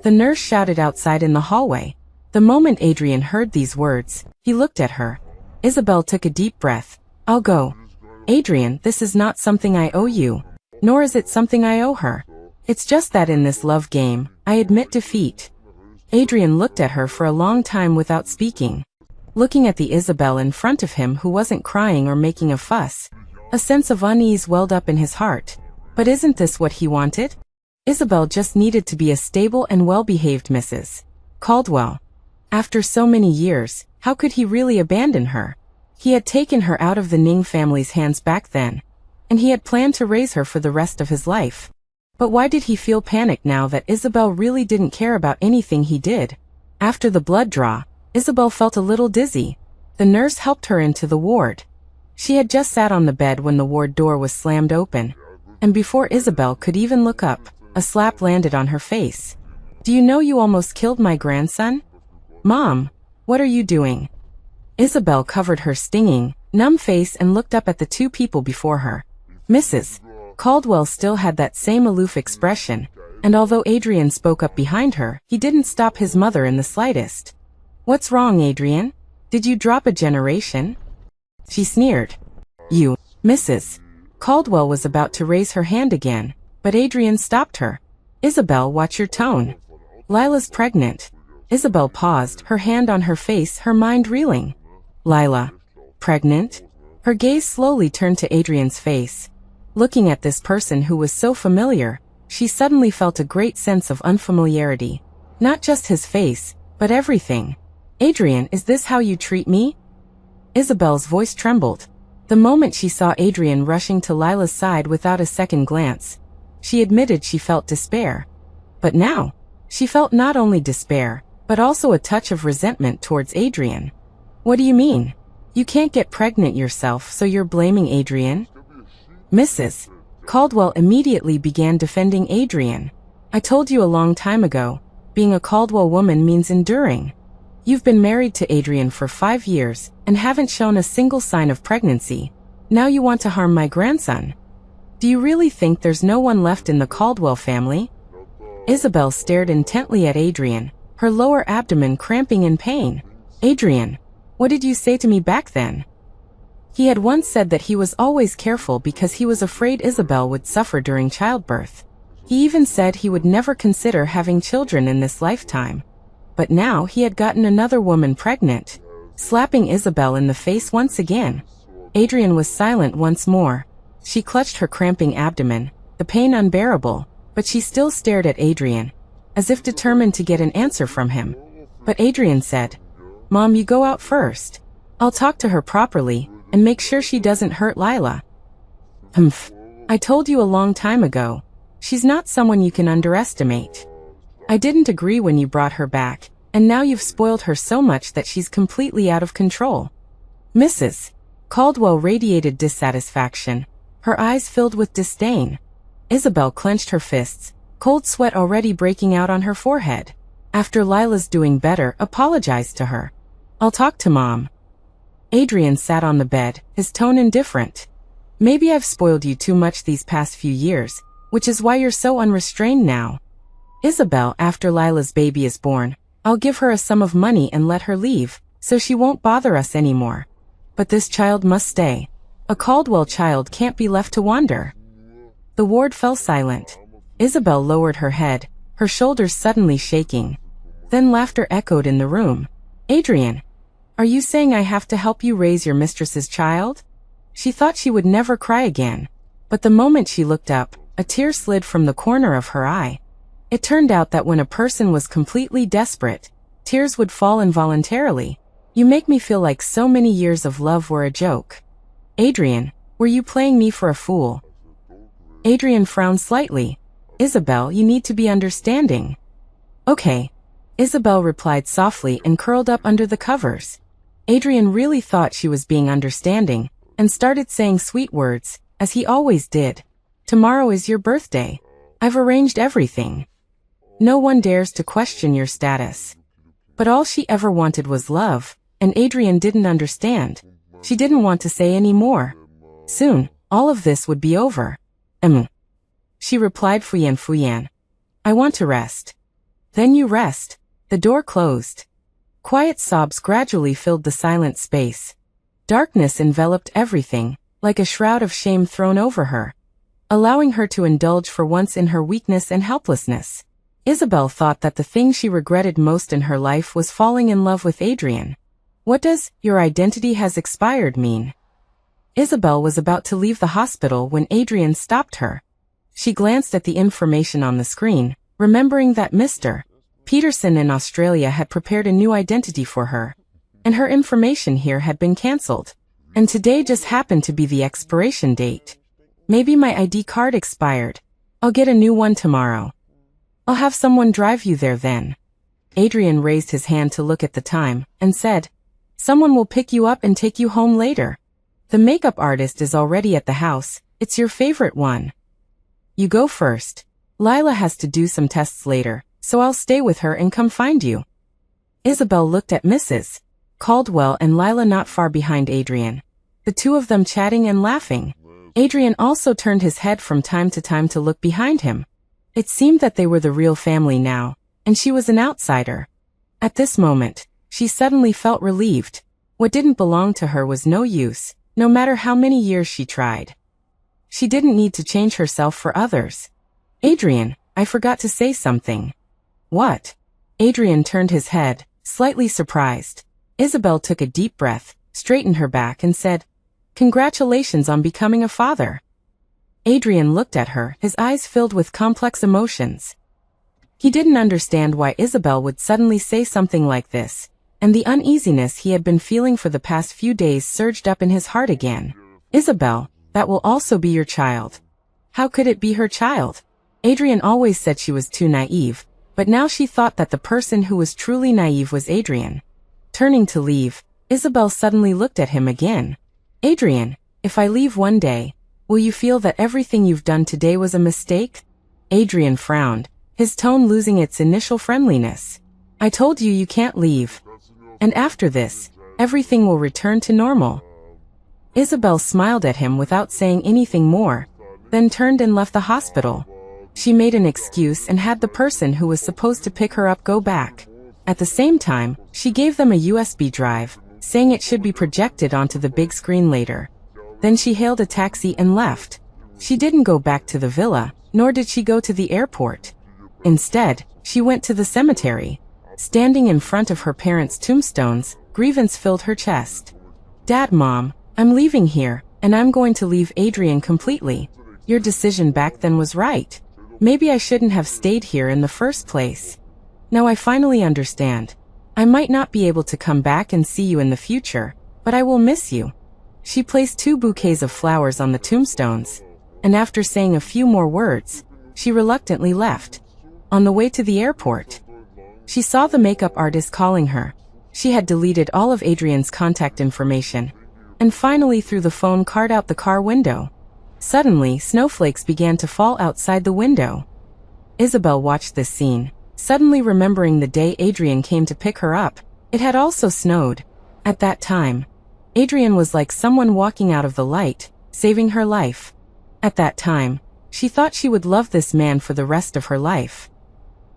The nurse shouted outside in the hallway. The moment Adrian heard these words, he looked at her. Isabel took a deep breath. "I'll go." "Adrian, this is not something I owe you. Nor is it something I owe her. It's just that in this love game, I admit defeat." Adrian looked at her for a long time without speaking. Looking at the Isabel in front of him who wasn't crying or making a fuss, a sense of unease welled up in his heart. But isn't this what he wanted? Isabel just needed to be a stable and well-behaved Mrs. Caldwell. After so many years, how could he really abandon her? He had taken her out of the Ning family's hands back then, and he had planned to raise her for the rest of his life. But why did he feel panicked now that Isabel really didn't care about anything he did? After the blood draw, Isabel felt a little dizzy. The nurse helped her into the ward. She had just sat on the bed when the ward door was slammed open, and before Isabel could even look up, a slap landed on her face. "Do you know you almost killed my grandson?" "Mom, what are you doing?" Isabel covered her stinging, numb face and looked up at the two people before her. Mrs. Caldwell still had that same aloof expression, and although Adrian spoke up behind her, he didn't stop his mother in the slightest. "What's wrong, Adrian? Did you drop a generation?" She sneered. "You." Mrs. Caldwell was about to raise her hand again, but Adrian stopped her. "Isabel, watch your tone. Lila's pregnant." Isabel paused, her hand on her face, her mind reeling. Lila. Pregnant? Her gaze slowly turned to Adrian's face. Looking at this person who was so familiar, she suddenly felt a great sense of unfamiliarity. Not just his face, but everything. "Adrian, is this how you treat me?" Isabel's voice trembled. The moment she saw Adrian rushing to Lila's side without a second glance, she admitted she felt despair. But now, she felt not only despair, but also a touch of resentment towards Adrian. "What do you mean? You can't get pregnant yourself, so you're blaming Adrian?" Mrs. Caldwell immediately began defending Adrian. "I told you a long time ago, being a Caldwell woman means enduring. You've been married to Adrian for 5 years and haven't shown a single sign of pregnancy. Now you want to harm my grandson. Do you really think there's no one left in the Caldwell family?" Isabel stared intently at Adrian, her lower abdomen cramping in pain. "Adrian, what did you say to me back then?" He had once said that he was always careful because he was afraid Isabel would suffer during childbirth. He even said he would never consider having children in this lifetime. But now he had gotten another woman pregnant. Slapping Isabel in the face once again. Adrian was silent once more. She clutched her cramping abdomen, the pain unbearable, but she still stared at Adrian, as if determined to get an answer from him. But Adrian said, "Mom, you go out first. I'll talk to her properly, and make sure she doesn't hurt Lila." "Humph. I told you a long time ago. She's not someone you can underestimate. I didn't agree when you brought her back, and now you've spoiled her so much that she's completely out of control." Mrs. Caldwell radiated dissatisfaction, her eyes filled with disdain. Isabel clenched her fists, cold sweat already breaking out on her forehead. After Lila's doing better, apologized to her. "I'll talk to Mom." Adrian sat on the bed, his tone indifferent. "Maybe I've spoiled you too much these past few years, which is why you're so unrestrained now. Isabel, after Lila's baby is born, I'll give her a sum of money and let her leave, so she won't bother us anymore. But this child must stay. A Caldwell child can't be left to wander." The ward fell silent. Isabel lowered her head, her shoulders suddenly shaking. Then laughter echoed in the room. "Adrian, are you saying I have to help you raise your mistress's child?" She thought she would never cry again, but the moment she looked up, a tear slid from the corner of her eye. It turned out that when a person was completely desperate, tears would fall involuntarily. "You make me feel like so many years of love were a joke. Adrian, were you playing me for a fool?" Adrian frowned slightly. "Isabel, you need to be understanding." "Okay," Isabel replied softly and curled up under the covers. Adrian really thought she was being understanding, and started saying sweet words, as he always did. "Tomorrow is your birthday. I've arranged everything. No one dares to question your status." But all she ever wanted was love, and Adrian didn't understand. She didn't want to say any more. Soon, all of this would be over. She replied Fuyan. "I want to rest." "Then you rest." The door closed. Quiet sobs gradually filled the silent space. Darkness enveloped everything, like a shroud of shame thrown over her, allowing her to indulge for once in her weakness and helplessness. Isabel thought that the thing she regretted most in her life was falling in love with Adrian. "What does 'your identity has expired' mean?" Isabel was about to leave the hospital when Adrian stopped her. She glanced at the information on the screen, remembering that Mr. Peterson in Australia had prepared a new identity for her, and her information here had been cancelled. And today just happened to be the expiration date. "Maybe my ID card expired. I'll get a new one tomorrow." "I'll have someone drive you there then." Adrian raised his hand to look at the time, and said, "Someone will pick you up and take you home later. The makeup artist is already at the house. It's your favorite one. You go first. Lila has to do some tests later, so I'll stay with her and come find you." Isabel looked at Mrs. Caldwell and Lila not far behind Adrian, the two of them chatting and laughing. Adrian also turned his head from time to time to look behind him. It seemed that they were the real family now, and she was an outsider. At this moment, she suddenly felt relieved. What didn't belong to her was no use, no matter how many years she tried. She didn't need to change herself for others. "Adrian, I forgot to say something." "What?" Adrian turned his head, slightly surprised. Isabel took a deep breath, straightened her back and said, "Congratulations on becoming a father." Adrian looked at her, his eyes filled with complex emotions. He didn't understand why Isabel would suddenly say something like this, and the uneasiness he had been feeling for the past few days surged up in his heart again. "Isabel, that will also be your child." How could it be her child? Adrian always said she was too naive, but now she thought that the person who was truly naive was Adrian. Turning to leave, Isabel suddenly looked at him again. "Adrian, if I leave one day, will you feel that everything you've done today was a mistake?" Adrian frowned, his tone losing its initial friendliness. "I told you you can't leave. And after this, everything will return to normal." Isabel smiled at him without saying anything more, then turned and left the hospital. She made an excuse and had the person who was supposed to pick her up go back. At the same time, she gave them a USB drive, saying it should be projected onto the big screen later. Then she hailed a taxi and left. She didn't go back to the villa, nor did she go to the airport. Instead, she went to the cemetery. Standing in front of her parents' tombstones, grievance filled her chest. "Dad, Mom, I'm leaving here, and I'm going to leave Adrian completely. Your decision back then was right. Maybe I shouldn't have stayed here in the first place. Now I finally understand. I might not be able to come back and see you in the future, but I will miss you. She placed 2 bouquets of flowers on the tombstones, and after saying a few more words, she reluctantly left. On the way to the airport, she saw the makeup artist calling her. She had deleted all of Adrian's contact information, and finally threw the phone card out the car window. Suddenly, snowflakes began to fall outside the window. Isabel watched this scene, suddenly remembering the day Adrian came to pick her up. It had also snowed. At that time, Adrian was like someone walking out of the light, saving her life. At that time, she thought she would love this man for the rest of her life.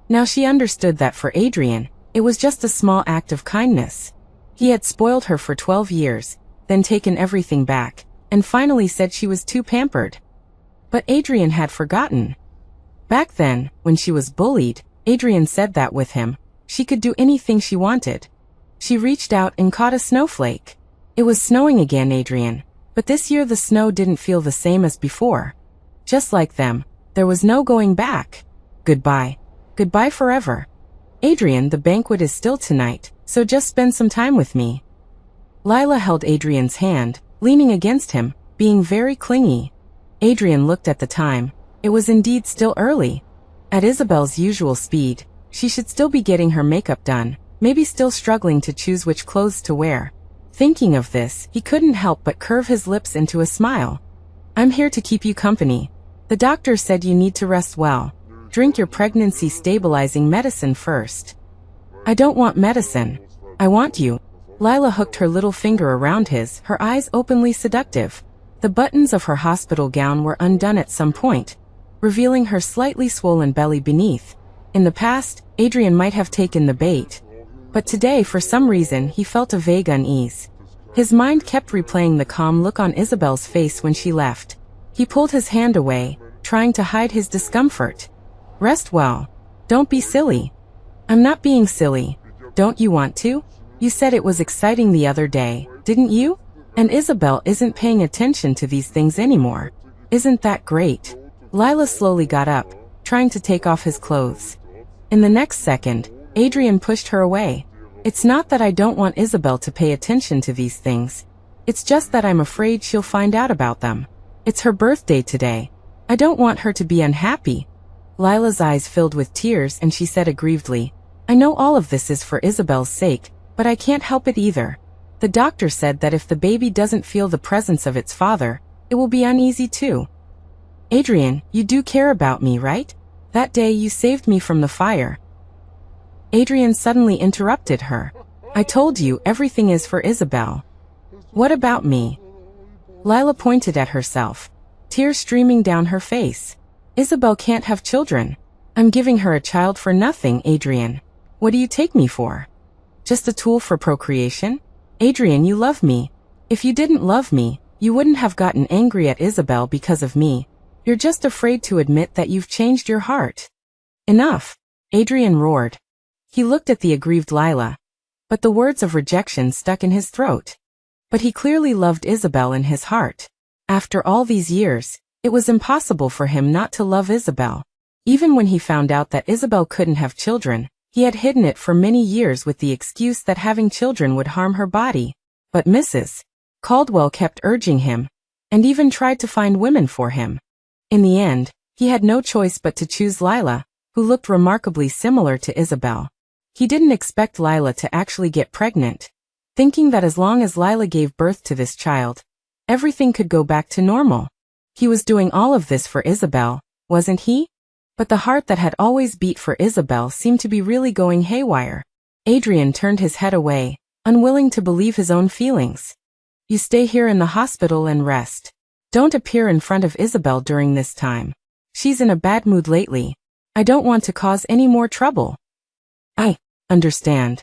Now she understood that for Adrian, it was just a small act of kindness. He had spoiled her for 12 years, then taken everything back, and finally said she was too pampered. But Adrian had forgotten. Back then, when she was bullied, Adrian said that with him, she could do anything she wanted. She reached out and caught a snowflake. It was snowing again, Adrian, but this year the snow didn't feel the same as before. Just like them, there was no going back. Goodbye. Goodbye forever. Adrian, the banquet is still tonight, so just spend some time with me. Lila held Adrian's hand, leaning against him, being very clingy. Adrian looked at the time. It was indeed still early. At Isabel's usual speed, she should still be getting her makeup done, maybe still struggling to choose which clothes to wear. Thinking of this, he couldn't help but curve his lips into a smile. I'm here to keep you company. The doctor said you need to rest well. Drink your pregnancy stabilizing medicine first. I don't want medicine. I want you. Lila hooked her little finger around his, her eyes openly seductive. The buttons of her hospital gown were undone at some point, revealing her slightly swollen belly beneath. In the past, Adrian might have taken the bait, but today for some reason he felt a vague unease. His mind kept replaying the calm look on Isabel's face when she left. He pulled his hand away, trying to hide his discomfort. Rest well. Don't be silly. I'm not being silly. Don't you want to? You said it was exciting the other day, didn't you? And Isabel isn't paying attention to these things anymore. Isn't that great? Lila slowly got up, trying to take off his clothes. In the next second, Adrian pushed her away. It's not that I don't want Isabel to pay attention to these things. It's just that I'm afraid she'll find out about them. It's her birthday today. I don't want her to be unhappy. Lila's eyes filled with tears and she said aggrievedly, I know all of this is for Isabel's sake, but I can't help it either. The doctor said that if the baby doesn't feel the presence of its father, it will be uneasy too. Adrian, you do care about me, right? That day you saved me from the fire. Adrian suddenly interrupted her. I told you everything is for Isabel. What about me? Lila pointed at herself, tears streaming down her face. Isabel can't have children. I'm giving her a child for nothing, Adrian. What do you take me for? Just a tool for procreation? Adrian, you love me. If you didn't love me, you wouldn't have gotten angry at Isabel because of me. You're just afraid to admit that you've changed your heart. Enough, Adrian roared. He looked at the aggrieved Lila, but the words of rejection stuck in his throat. But he clearly loved Isabel in his heart. After all these years, it was impossible for him not to love Isabel. Even when he found out that Isabel couldn't have children, he had hidden it for many years with the excuse that having children would harm her body. But Mrs. Caldwell kept urging him, and even tried to find women for him. In the end, he had no choice but to choose Lila, who looked remarkably similar to Isabel. He didn't expect Lila to actually get pregnant, thinking that as long as Lila gave birth to this child, everything could go back to normal. He was doing all of this for Isabel, wasn't he? But the heart that had always beat for Isabel seemed to be really going haywire. Adrian turned his head away, unwilling to believe his own feelings. You stay here in the hospital and rest. Don't appear in front of Isabel during this time. She's in a bad mood lately. I don't want to cause any more trouble. I understand.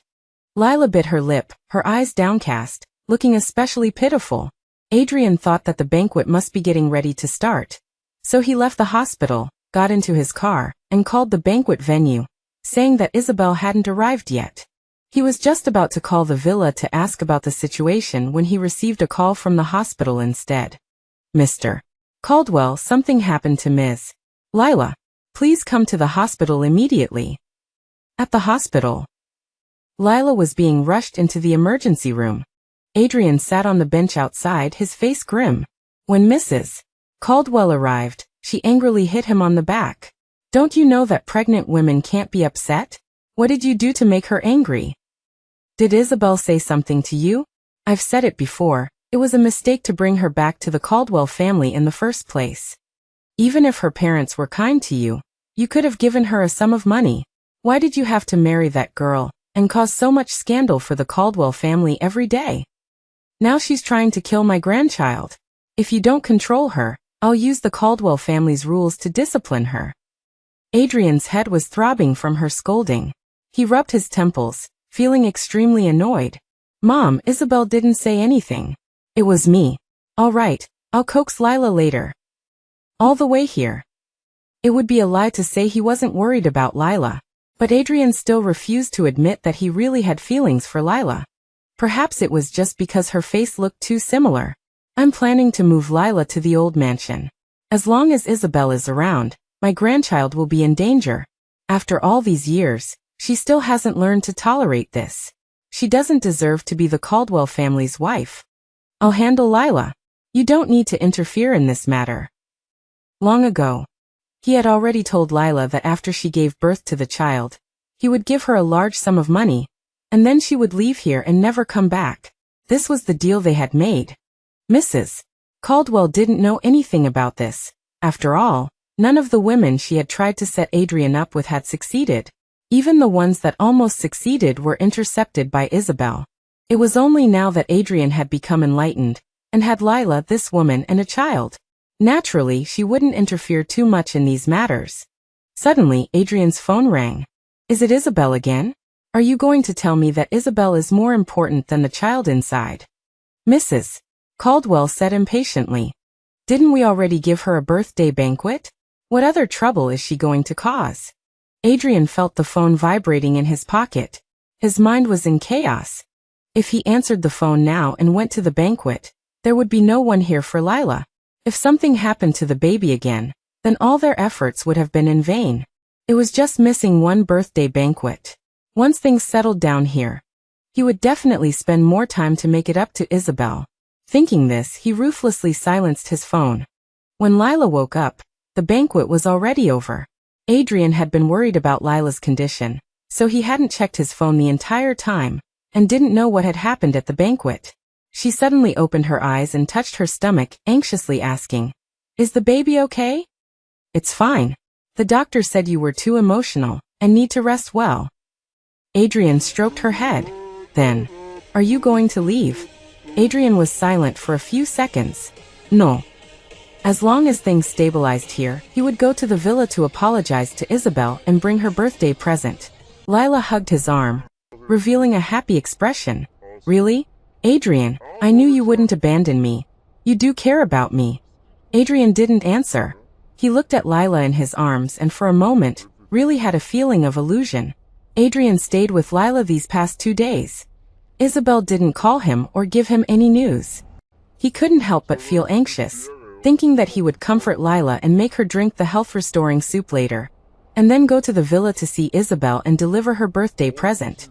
Lila bit her lip, her eyes downcast, looking especially pitiful. Adrian thought that the banquet must be getting ready to start. So he left the hospital, got into his car, and called the banquet venue, saying that Isabel hadn't arrived yet. He was just about to call the villa to ask about the situation when he received a call from the hospital instead. Mr. Caldwell, something happened to Ms. Lila. Please come to the hospital immediately. At the hospital, Lila was being rushed into the emergency room. Adrian sat on the bench outside, his face grim. When Mrs. Caldwell arrived, she angrily hit him on the back. Don't you know that pregnant women can't be upset? What did you do to make her angry? Did Isabel say something to you? I've said it before, it was a mistake to bring her back to the Caldwell family in the first place. Even if her parents were kind to you, you could have given her a sum of money. Why did you have to marry that girl and cause so much scandal for the Caldwell family every day? Now she's trying to kill my grandchild. If you don't control her, I'll use the Caldwell family's rules to discipline her. Adrian's head was throbbing from her scolding. He rubbed his temples, feeling extremely annoyed. Mom, Isabel didn't say anything. It was me. All right, I'll coax Lila later. All the way here. It would be a lie to say he wasn't worried about Lila, but Adrian still refused to admit that he really had feelings for Lila. Perhaps it was just because her face looked too similar. I'm planning to move Lila to the old mansion. As long as Isabel is around, my grandchild will be in danger. After all these years, she still hasn't learned to tolerate this. She doesn't deserve to be the Caldwell family's wife. I'll handle Lila. You don't need to interfere in this matter. Long ago, he had already told Lila that after she gave birth to the child, he would give her a large sum of money, and then she would leave here and never come back. This was the deal they had made. Mrs. Caldwell didn't know anything about this. After all, none of the women she had tried to set Adrian up with had succeeded. Even the ones that almost succeeded were intercepted by Isabel. It was only now that Adrian had become enlightened, and had Lila, this woman, and a child. Naturally, she wouldn't interfere too much in these matters. Suddenly, Adrian's phone rang. Is it Isabel again? Are you going to tell me that Isabel is more important than the child inside? Mrs. Caldwell said impatiently. Didn't we already give her a birthday banquet? What other trouble is she going to cause? Adrian felt the phone vibrating in his pocket. His mind was in chaos. If he answered the phone now and went to the banquet, there would be no one here for Lila. If something happened to the baby again, then all their efforts would have been in vain. It was just missing one birthday banquet. Once things settled down here, he would definitely spend more time to make it up to Isabel. Thinking this, he ruthlessly silenced his phone. When Lila woke up, the banquet was already over. Adrian had been worried about Lila's condition, so he hadn't checked his phone the entire time, and didn't know what had happened at the banquet. She suddenly opened her eyes and touched her stomach, anxiously asking, "Is the baby okay?" "It's fine. The doctor said you were too emotional, and need to rest well." Adrian stroked her head. Then, "Are you going to leave?" Adrian was silent for a few seconds. No. As long as things stabilized here, he would go to the villa to apologize to Isabel and bring her birthday present. Lila hugged his arm, revealing a happy expression. "Really? Adrian, I knew you wouldn't abandon me. You do care about me." Adrian didn't answer. He looked at Lila in his arms and for a moment, really had a feeling of illusion. Adrian stayed with Lila these past 2 days. Isabel didn't call him or give him any news. He couldn't help but feel anxious, thinking that he would comfort Lila and make her drink the health-restoring soup later, and then go to the villa to see Isabel and deliver her birthday present.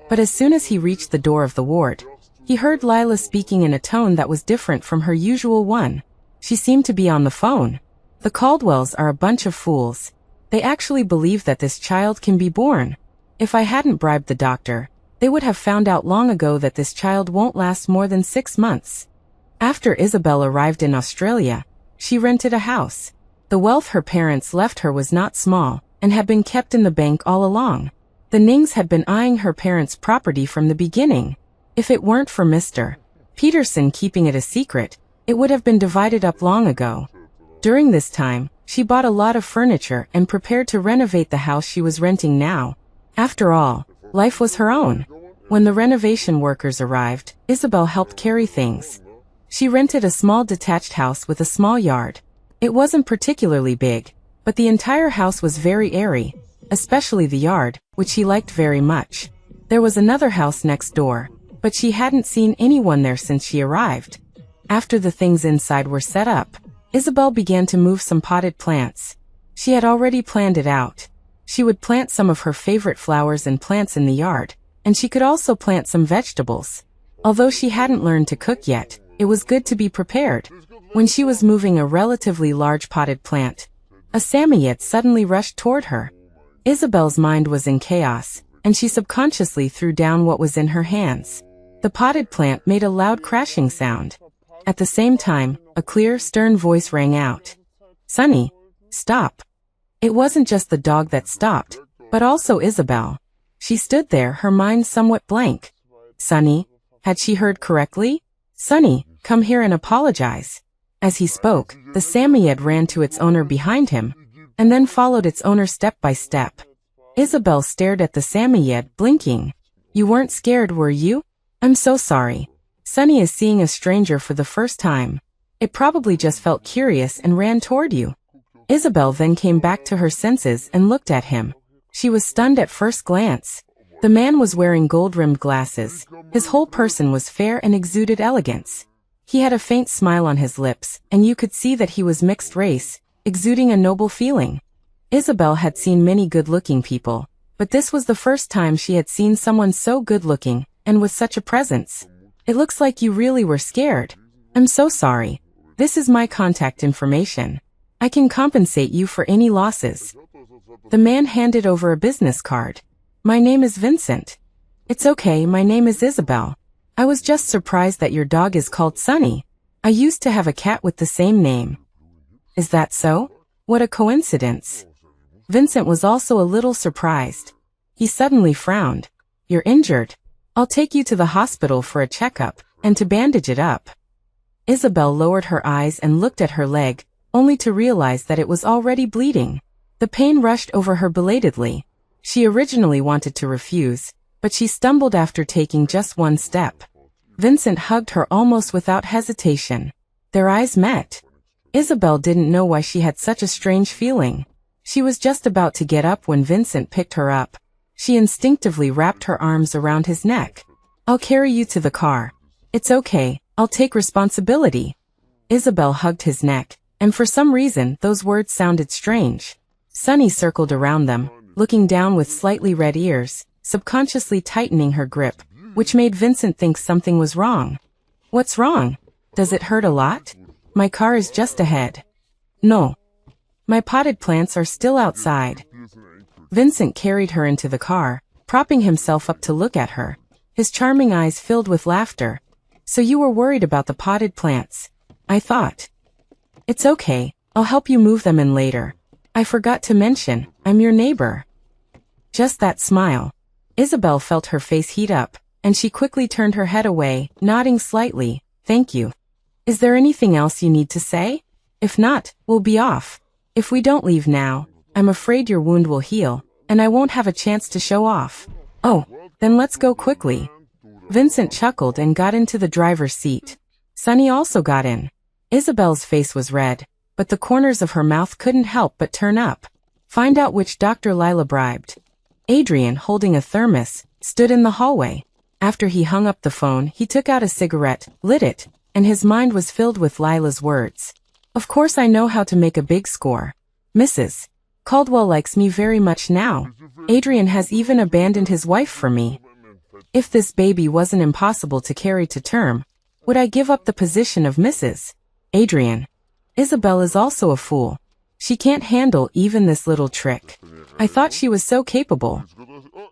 But as soon as he reached the door of the ward, he heard Lila speaking in a tone that was different from her usual one. She seemed to be on the phone. The Caldwells are a bunch of fools. They actually believe that this child can be born. If I hadn't bribed the doctor, they would have found out long ago that this child won't last more than 6 months. After Isabel arrived in Australia, she rented a house. The wealth her parents left her was not small, and had been kept in the bank all along. The Nings had been eyeing her parents' property from the beginning. If it weren't for Mr. Peterson keeping it a secret, it would have been divided up long ago. During this time, she bought a lot of furniture and prepared to renovate the house she was renting now. After all, life was her own. When the renovation workers arrived, Isabel helped carry things. She rented a small detached house with a small yard. It wasn't particularly big, but the entire house was very airy, especially the yard, which she liked very much. There was another house next door, but she hadn't seen anyone there since she arrived. After the things inside were set up, Isabel began to move some potted plants. She had already planned it out. She would plant some of her favorite flowers and plants in the yard, and she could also plant some vegetables. Although she hadn't learned to cook yet, it was good to be prepared. When she was moving a relatively large potted plant, a Samoyed suddenly rushed toward her. Isabel's mind was in chaos, and she subconsciously threw down what was in her hands. The potted plant made a loud crashing sound. At the same time, a clear, stern voice rang out. "Sunny, stop." It wasn't just the dog that stopped, but also Isabel. She stood there, her mind somewhat blank. Sunny? Had she heard correctly? "Sunny, come here and apologize." As he spoke, the Samoyed ran to its owner behind him, and then followed its owner step by step. Isabel stared at the Samoyed, blinking. "You weren't scared, were you?" "I'm so sorry. Sunny is seeing a stranger for the first time. It probably just felt curious and ran toward you." Isabel then came back to her senses and looked at him. She was stunned at first glance. The man was wearing gold-rimmed glasses. His whole person was fair and exuded elegance. He had a faint smile on his lips, and you could see that he was mixed race, exuding a noble feeling. Isabel had seen many good-looking people, but this was the first time she had seen someone so good-looking, and with such a presence. "It looks like you really were scared. I'm so sorry. This is my contact information. I can compensate you for any losses." The man handed over a business card. "My name is Vincent." "It's okay, my name is Isabel. I was just surprised that your dog is called Sunny. I used to have a cat with the same name." "Is that so? What a coincidence." Vincent was also a little surprised. He suddenly frowned. "You're injured. I'll take you to the hospital for a checkup, and to bandage it up." Isabel lowered her eyes and looked at her leg, only to realize that it was already bleeding. The pain rushed over her belatedly. She originally wanted to refuse, but she stumbled after taking just one step. Vincent hugged her almost without hesitation. Their eyes met. Isabel didn't know why she had such a strange feeling. She was just about to get up when Vincent picked her up. She instinctively wrapped her arms around his neck. "I'll carry you to the car. It's okay, I'll take responsibility." Isabel hugged his neck, and for some reason those words sounded strange. Sunny circled around them, looking down with slightly red ears, subconsciously tightening her grip, which made Vincent think something was wrong. "What's wrong? Does it hurt a lot? My car is just ahead." "No. My potted plants are still outside." Vincent carried her into the car, propping himself up to look at her. His charming eyes filled with laughter. "So you were worried about the potted plants. I thought." "It's okay, I'll help you move them in later. I forgot to mention, I'm your neighbor." Just that smile. Isabel felt her face heat up, and she quickly turned her head away, nodding slightly. "Thank you. Is there anything else you need to say? If not, we'll be off. If we don't leave now, I'm afraid your wound will heal, and I won't have a chance to show off." "Oh, then let's go quickly." Vincent chuckled and got into the driver's seat. Sunny also got in. Isabel's face was red, but the corners of her mouth couldn't help but turn up. Find out which Dr. Lila bribed. Adrian, holding a thermos, stood in the hallway. After he hung up the phone, he took out a cigarette, lit it, and his mind was filled with Lila's words. "Of course I know how to make a big score. Mrs. Caldwell likes me very much now. Adrian has even abandoned his wife for me. If this baby wasn't impossible to carry to term, would I give up the position of Mrs. Adrian? Isabel is also a fool. She can't handle even this little trick. I thought she was so capable.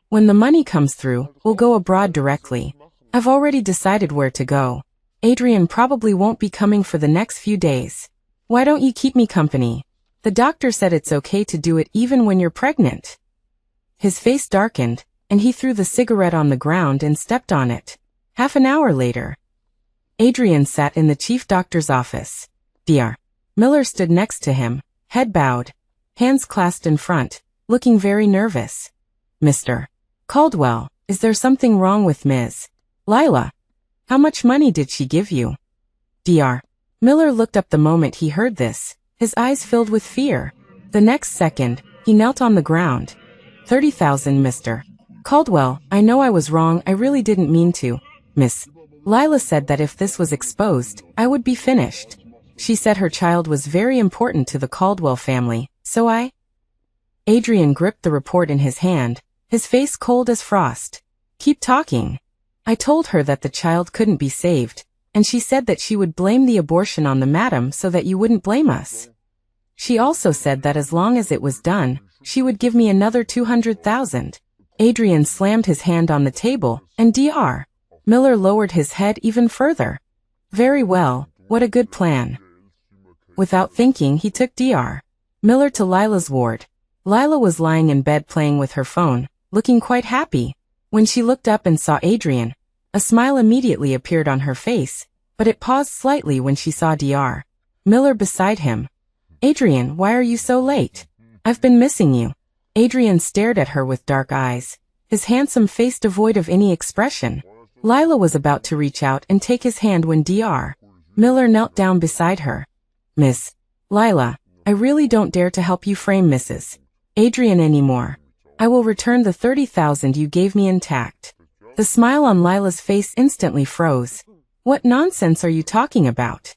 When the money comes through, we'll go abroad directly. I've already decided where to go. Adrian probably won't be coming for the next few days. Why don't you keep me company? The doctor said it's okay to do it even when you're pregnant." His face darkened, and he threw the cigarette on the ground and stepped on it. Half an hour later, Adrian sat in the chief doctor's office. Dr. Miller stood next to him, head bowed, hands clasped in front, looking very nervous. "Mr. Caldwell, is there something wrong with Ms. Lila? How much money did she give you?" Dr. Miller looked up the moment he heard this, his eyes filled with fear. The next second, he knelt on the ground. 30,000, Mr. Caldwell, I know I was wrong, I really didn't mean to. Miss Lila said that if this was exposed, I would be finished. She said her child was very important to the Caldwell family, so Adrian gripped the report in his hand, his face cold as frost. Keep talking. I told her that the child couldn't be saved, and she said that she would blame the abortion on the madam so that you wouldn't blame us. She also said that as long as it was done, she would give me another 200,000. Adrian slammed his hand on the table, and Dr. Miller lowered his head even further. Very well, what a good plan. Without thinking, he took Dr. Miller to Lila's ward. Lila was lying in bed playing with her phone, looking quite happy. When she looked up and saw Adrian, a smile immediately appeared on her face, but it paused slightly when she saw Dr. Miller beside him. Adrian, why are you so late? I've been missing you. Adrian stared at her with dark eyes, his handsome face devoid of any expression. Lila was about to reach out and take his hand when Dr. Miller knelt down beside her. Miss Lila, I really don't dare to help you frame Mrs. Adrian anymore. I will return the 30,000 you gave me intact. The smile on Lila's face instantly froze. What nonsense are you talking about?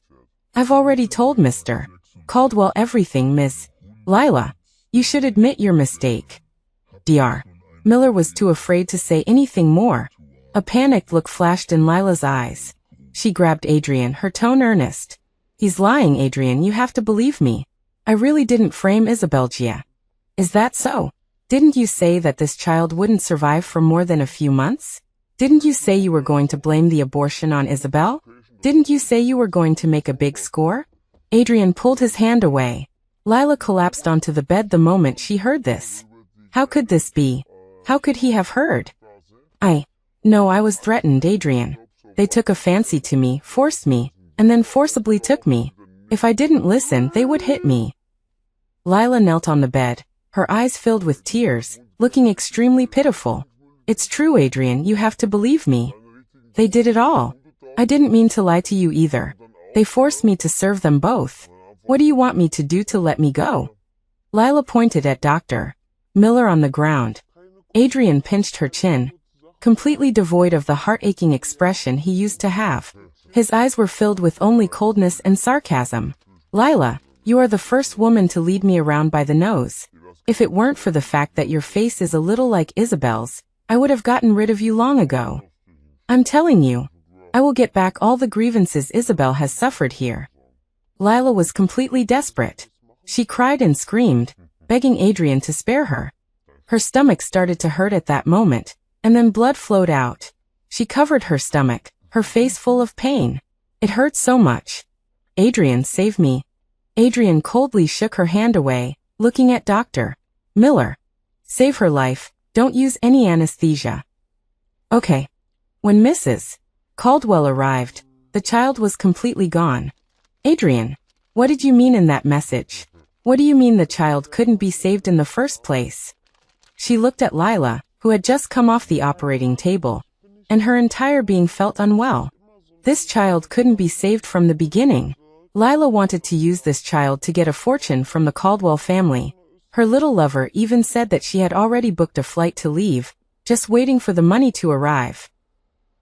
I've already told Mr. Caldwell everything, Miss Lila. You should admit your mistake. Dr. Miller was too afraid to say anything more. A panicked look flashed in Lila's eyes. She grabbed Adrian, her tone earnest. He's lying, Adrian, you have to believe me. I really didn't frame Isabel Gia. Is that so? Didn't you say that this child wouldn't survive for more than a few months? Didn't you say you were going to blame the abortion on Isabel? Didn't you say you were going to make a big score? Adrian pulled his hand away. Lila collapsed onto the bed the moment she heard this. How could this be? How could he have heard? No, I was threatened, Adrian. They took a fancy to me, forced me, and then forcibly took me. If I didn't listen, they would hit me. Lila knelt on the bed, her eyes filled with tears, looking extremely pitiful. It's true, Adrian, you have to believe me. They did it all. I didn't mean to lie to you either. They forced me to serve them both. What do you want me to do to let me go? Lila pointed at Dr. Miller on the ground. Adrian pinched her chin, completely devoid of the heart-aching expression he used to have. His eyes were filled with only coldness and sarcasm. Lila, you are the first woman to lead me around by the nose. If it weren't for the fact that your face is a little like Isabel's, I would have gotten rid of you long ago. I'm telling you, I will get back all the grievances Isabel has suffered here. Lila was completely desperate. She cried and screamed, begging Adrian to spare her. Her stomach started to hurt at that moment, and then blood flowed out. She covered her stomach, her face full of pain. It hurt so much. Adrian, save me. Adrian coldly shook her hand away, looking at Dr. Miller. Save her life, don't use any anesthesia. Okay. When Mrs. Caldwell arrived, the child was completely gone. Adrian, what did you mean in that message? What do you mean the child couldn't be saved in the first place? She looked at Lila, who had just come off the operating table, and her entire being felt unwell. This child couldn't be saved from the beginning. Lila wanted to use this child to get a fortune from the Caldwell family. Her little lover even said that she had already booked a flight to leave, just waiting for the money to arrive.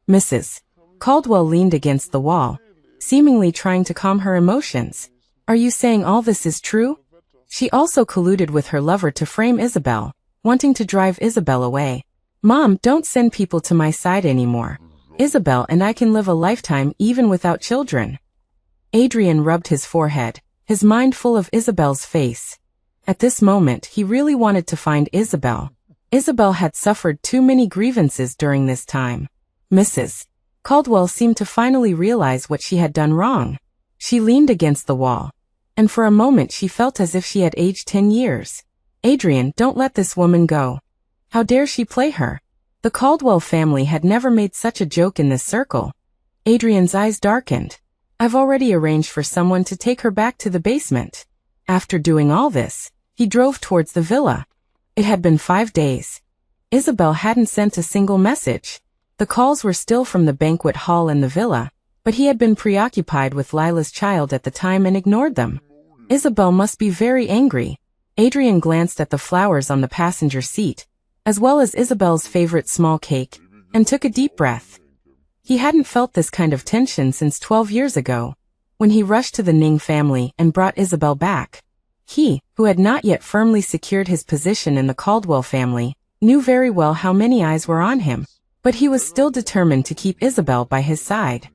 Mrs. Caldwell leaned against the wall, seemingly trying to calm her emotions. Are you saying all this is true? She also colluded with her lover to frame Isabel, wanting to drive Isabel away. Mom, don't send people to my side anymore. Isabel and I can live a lifetime even without children. Adrian rubbed his forehead, his mind full of Isabel's face. At this moment, he really wanted to find Isabel. Isabel had suffered too many grievances during this time. Mrs. Caldwell seemed to finally realize what she had done wrong. She leaned against the wall, and for a moment she felt as if she had aged 10 years. Adrian, don't let this woman go. How dare she play her? The Caldwell family had never made such a joke in this circle. Adrian's eyes darkened. I've already arranged for someone to take her back to the basement. After doing all this, he drove towards the villa. It had been 5 days. Isabel hadn't sent a single message. The calls were still from the banquet hall and the villa, but he had been preoccupied with Lila's child at the time and ignored them. Isabel must be very angry. Adrian glanced at the flowers on the passenger seat, as well as Isabel's favorite small cake, and took a deep breath. He hadn't felt this kind of tension since 12 years ago, when he rushed to the Ning family and brought Isabel back. He, who had not yet firmly secured his position in the Caldwell family, knew very well how many eyes were on him, but he was still determined to keep Isabel by his side.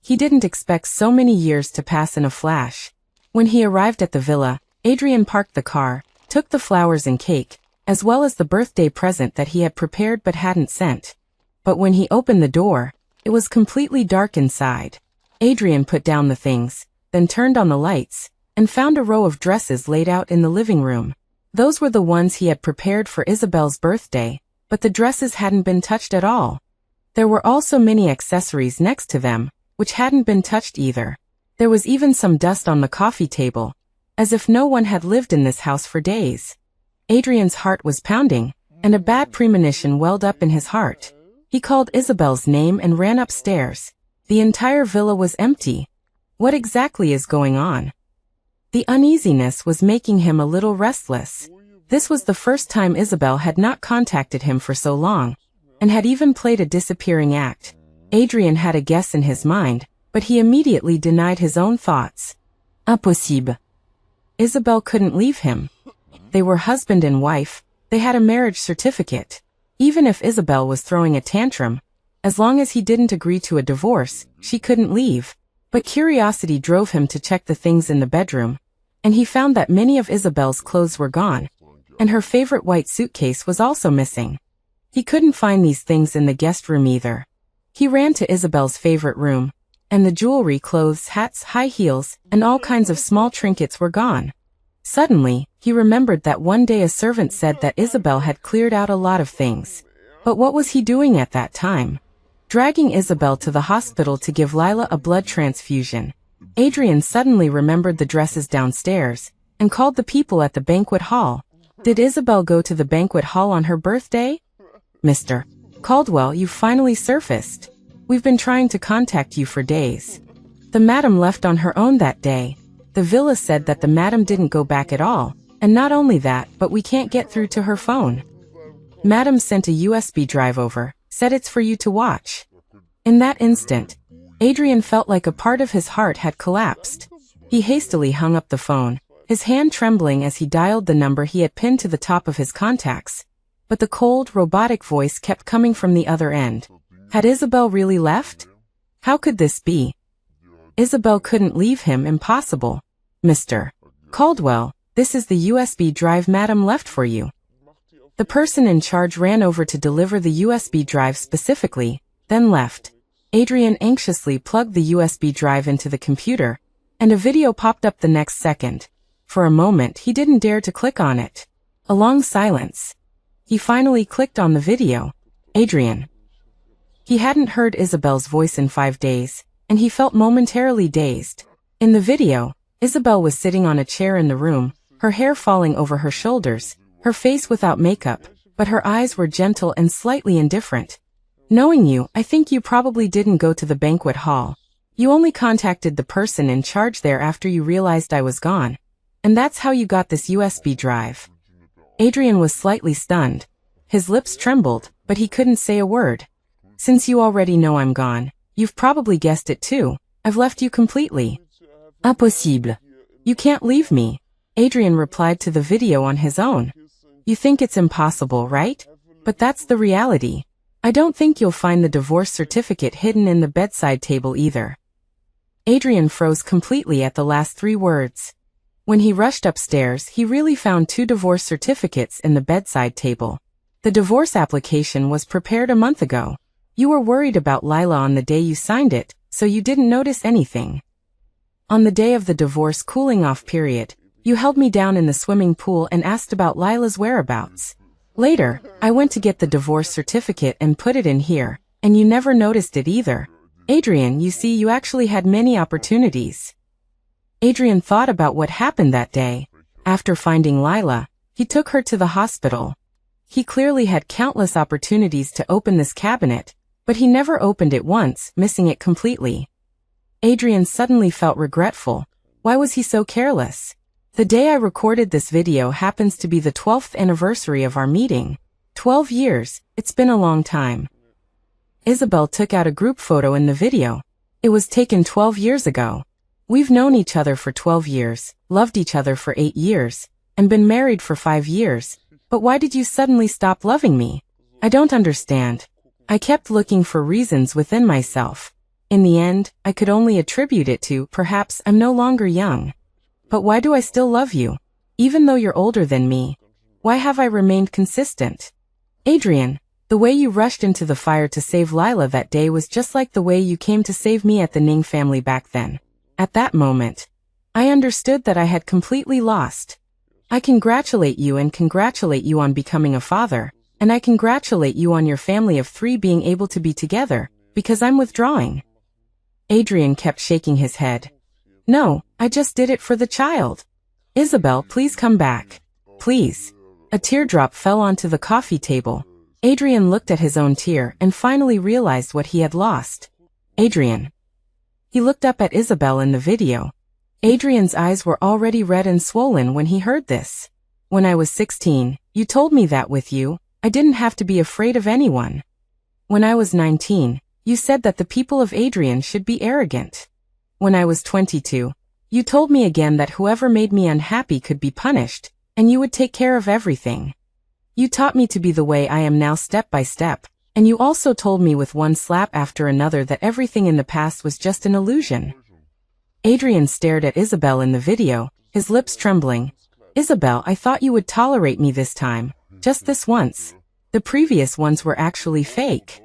He didn't expect so many years to pass in a flash. When he arrived at the villa, Adrian parked the car, took the flowers and cake, as well as the birthday present that he had prepared but hadn't sent. But when he opened the door, it was completely dark inside. Adrian put down the things, then turned on the lights, and found a row of dresses laid out in the living room. Those were the ones he had prepared for Isabel's birthday, but the dresses hadn't been touched at all. There were also many accessories next to them, which hadn't been touched either. There was even some dust on the coffee table, as if no one had lived in this house for days. Adrian's heart was pounding, and a bad premonition welled up in his heart. He called Isabel's name and ran upstairs. The entire villa was empty. What exactly is going on? The uneasiness was making him a little restless. This was the first time Isabel had not contacted him for so long, and had even played a disappearing act. Adrian had a guess in his mind, but he immediately denied his own thoughts. Impossible. Isabel couldn't leave him. They were husband and wife, they had a marriage certificate. Even if Isabel was throwing a tantrum, as long as he didn't agree to a divorce, she couldn't leave. But curiosity drove him to check the things in the bedroom, and he found that many of Isabel's clothes were gone, and her favorite white suitcase was also missing. He couldn't find these things in the guest room either. He ran to Isabel's favorite room, and the jewelry, clothes, hats, high heels, and all kinds of small trinkets were gone. Suddenly, he remembered that one day a servant said that Isabel had cleared out a lot of things. But what was he doing at that time? Dragging Isabel to the hospital to give Lila a blood transfusion. Adrian suddenly remembered the dresses downstairs, and called the people at the banquet hall. Did Isabel go to the banquet hall on her birthday? Mr. Caldwell, you finally surfaced. We've been trying to contact you for days. The madam left on her own that day. The villa said that the madam didn't go back at all, and not only that, but we can't get through to her phone. Madam sent a USB drive over, said it's for you to watch. In that instant, Adrian felt like a part of his heart had collapsed. He hastily hung up the phone, his hand trembling as he dialed the number he had pinned to the top of his contacts. But the cold, robotic voice kept coming from the other end. Had Isabel really left? How could this be? Isabel couldn't leave him, impossible. Mr. Caldwell, this is the USB drive madam left for you. The person in charge ran over to deliver the USB drive specifically, then left. Adrian anxiously plugged the USB drive into the computer, and a video popped up the next second. For a moment he didn't dare to click on it. A long silence. He finally clicked on the video. Adrian. He hadn't heard Isabel's voice in 5 days, and he felt momentarily dazed. In the video, Isabel was sitting on a chair in the room, her hair falling over her shoulders, her face without makeup, but her eyes were gentle and slightly indifferent. Knowing you, I think you probably didn't go to the banquet hall. You only contacted the person in charge there after you realized I was gone. And that's how you got this USB drive. Adrian was slightly stunned. His lips trembled, but he couldn't say a word. Since you already know I'm gone, you've probably guessed it too. I've left you completely. Impossible. You can't leave me. Adrian replied to the video on his own. You think it's impossible, right? But that's the reality. I don't think you'll find the divorce certificate hidden in the bedside table either. Adrian froze completely at the last 3 words. When he rushed upstairs, he really found 2 divorce certificates in the bedside table. The divorce application was prepared a month ago. You were worried about Lila on the day you signed it, so you didn't notice anything. On the day of the divorce cooling-off period, you held me down in the swimming pool and asked about Lila's whereabouts. Later, I went to get the divorce certificate and put it in here, and you never noticed it either. Adrian, you see, you actually had many opportunities. Adrian thought about what happened that day. After finding Lila, he took her to the hospital. He clearly had countless opportunities to open this cabinet, but he never opened it once, missing it completely. Adrian suddenly felt regretful. Why was he so careless? The day I recorded this video happens to be the 12th anniversary of our meeting. 12 years, it's been a long time. Isabel took out a group photo in the video. It was taken 12 years ago. We've known each other for 12 years, loved each other for 8 years, and been married for 5 years. But why did you suddenly stop loving me? I don't understand. I kept looking for reasons within myself. In the end, I could only attribute it to, perhaps I'm no longer young. But why do I still love you? Even though you're older than me. Why have I remained consistent? Adrian, the way you rushed into the fire to save Lila that day was just like the way you came to save me at the Ning family back then. At that moment, I understood that I had completely lost. I congratulate you and congratulate you on becoming a father, and I congratulate you on your family of 3 being able to be together, because I'm withdrawing. Adrian kept shaking his head. No, I just did it for the child. Isabel, please come back. Please. A teardrop fell onto the coffee table. Adrian looked at his own tear and finally realized what he had lost. Adrian. He looked up at Isabel in the video. Adrian's eyes were already red and swollen when he heard this. When I was 16, you told me that with you, I didn't have to be afraid of anyone. When I was 19, you said that the people of Adrian should be arrogant. When I was 22, you told me again that whoever made me unhappy could be punished, and you would take care of everything. You taught me to be the way I am now step by step, and you also told me with one slap after another that everything in the past was just an illusion. Adrian stared at Isabel in the video, his lips trembling. Isabel, I thought you would tolerate me this time, just this once. The previous ones were actually fake.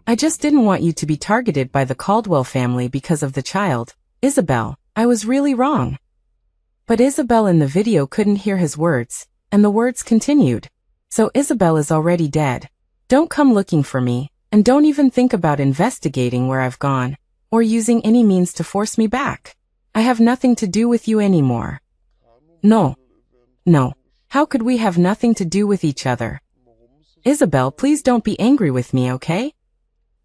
I just didn't want you to be targeted by the Caldwell family because of the child. Isabel, I was really wrong. But Isabel in the video couldn't hear his words, and the words continued. So Isabel is already dead. Don't come looking for me, and don't even think about investigating where I've gone, or using any means to force me back. I have nothing to do with you anymore. No. No. How could we have nothing to do with each other? Isabel, please don't be angry with me, okay?